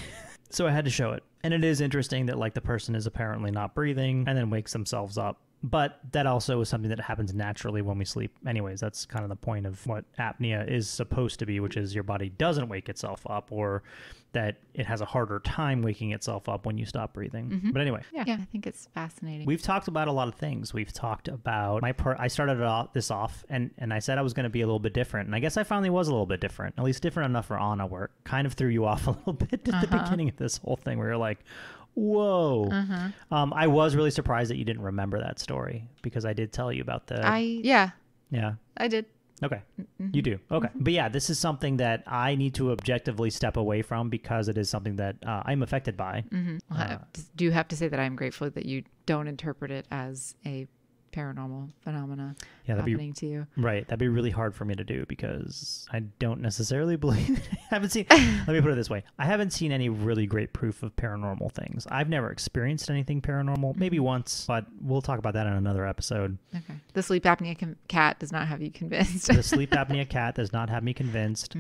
So I had to show it. And it is interesting that like the person is apparently not breathing and then wakes themselves up. But that also is something that happens naturally when we sleep. Anyways, that's kind of the point of what apnea is supposed to be, which is your body doesn't wake itself up, or that it has a harder time waking itself up when you stop breathing. But anyway. Yeah, I think it's fascinating. We've talked about a lot of things. We've talked about I started this off and I said I was going to be a little bit different. And I guess I finally was a little bit different, at least different enough for Onna, where it kind of threw you off a little bit at the beginning of this whole thing, where you're like, whoa. I was really surprised that you didn't remember that story, because I did tell you about the... Yeah. Yeah. I did. Okay. You do. Okay. But yeah, this is something that I need to objectively step away from, because it is something that I'm affected by. Do you have to say that I'm grateful that you don't interpret it as a paranormal phenomena happening to you? Right. That'd be really hard for me to do, because I don't necessarily believe it. I haven't seen, let me put it this way. I haven't seen any really great proof of paranormal things. I've never experienced anything paranormal, maybe once, but we'll talk about that in another episode. Okay. The sleep apnea cat does not have you convinced. The sleep apnea cat does not have me convinced.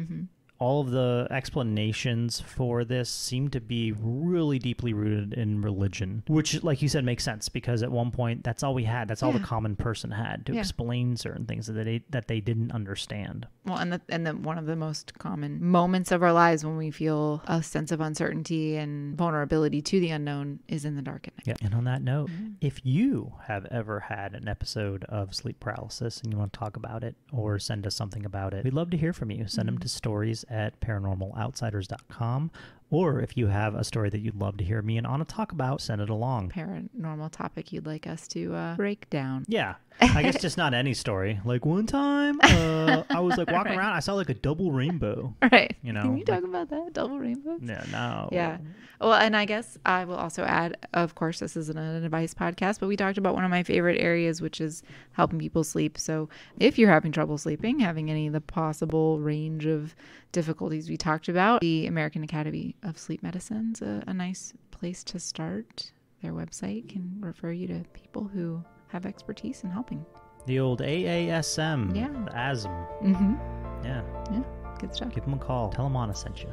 All of the explanations for this seem to be really deeply rooted in religion, which, like you said, makes sense, because at one point that's all we had. That's all the common person had to explain certain things that they didn't understand. Well, and one of the most common moments of our lives when we feel a sense of uncertainty and vulnerability to the unknown is in the dark at night. Yeah. And on that note, if you have ever had an episode of sleep paralysis and you want to talk about it or send us something about it, we'd love to hear from you. Send them to stories@paranormaloutsiders.com, Or if you have a story that you'd love to hear me and Anna talk about, send it along. Paranormal topic you'd like us to break down. Yeah. I guess just not any story. Like one time, I was like walking around, I saw like a double rainbow. Right. You know, Can you talk about that? Double rainbows? Yeah, no. Yeah. Well, and I guess I will also add, of course, this isn't an advice podcast, but we talked about one of my favorite areas, which is helping people sleep. So if you're having trouble sleeping, having any of the possible range of difficulties we talked about, the American Academy of Sleep Medicine's a nice place to start. Their website can refer you to people who have expertise in helping. The old AASM. Yeah. The ASM. Mm-hmm. Yeah. Yeah. Good stuff. Give them a call. Tell them Anna sent you.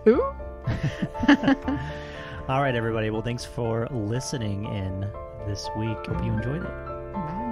Who? All right, everybody. Well, thanks for listening in this week. Hope you enjoyed it. Bye.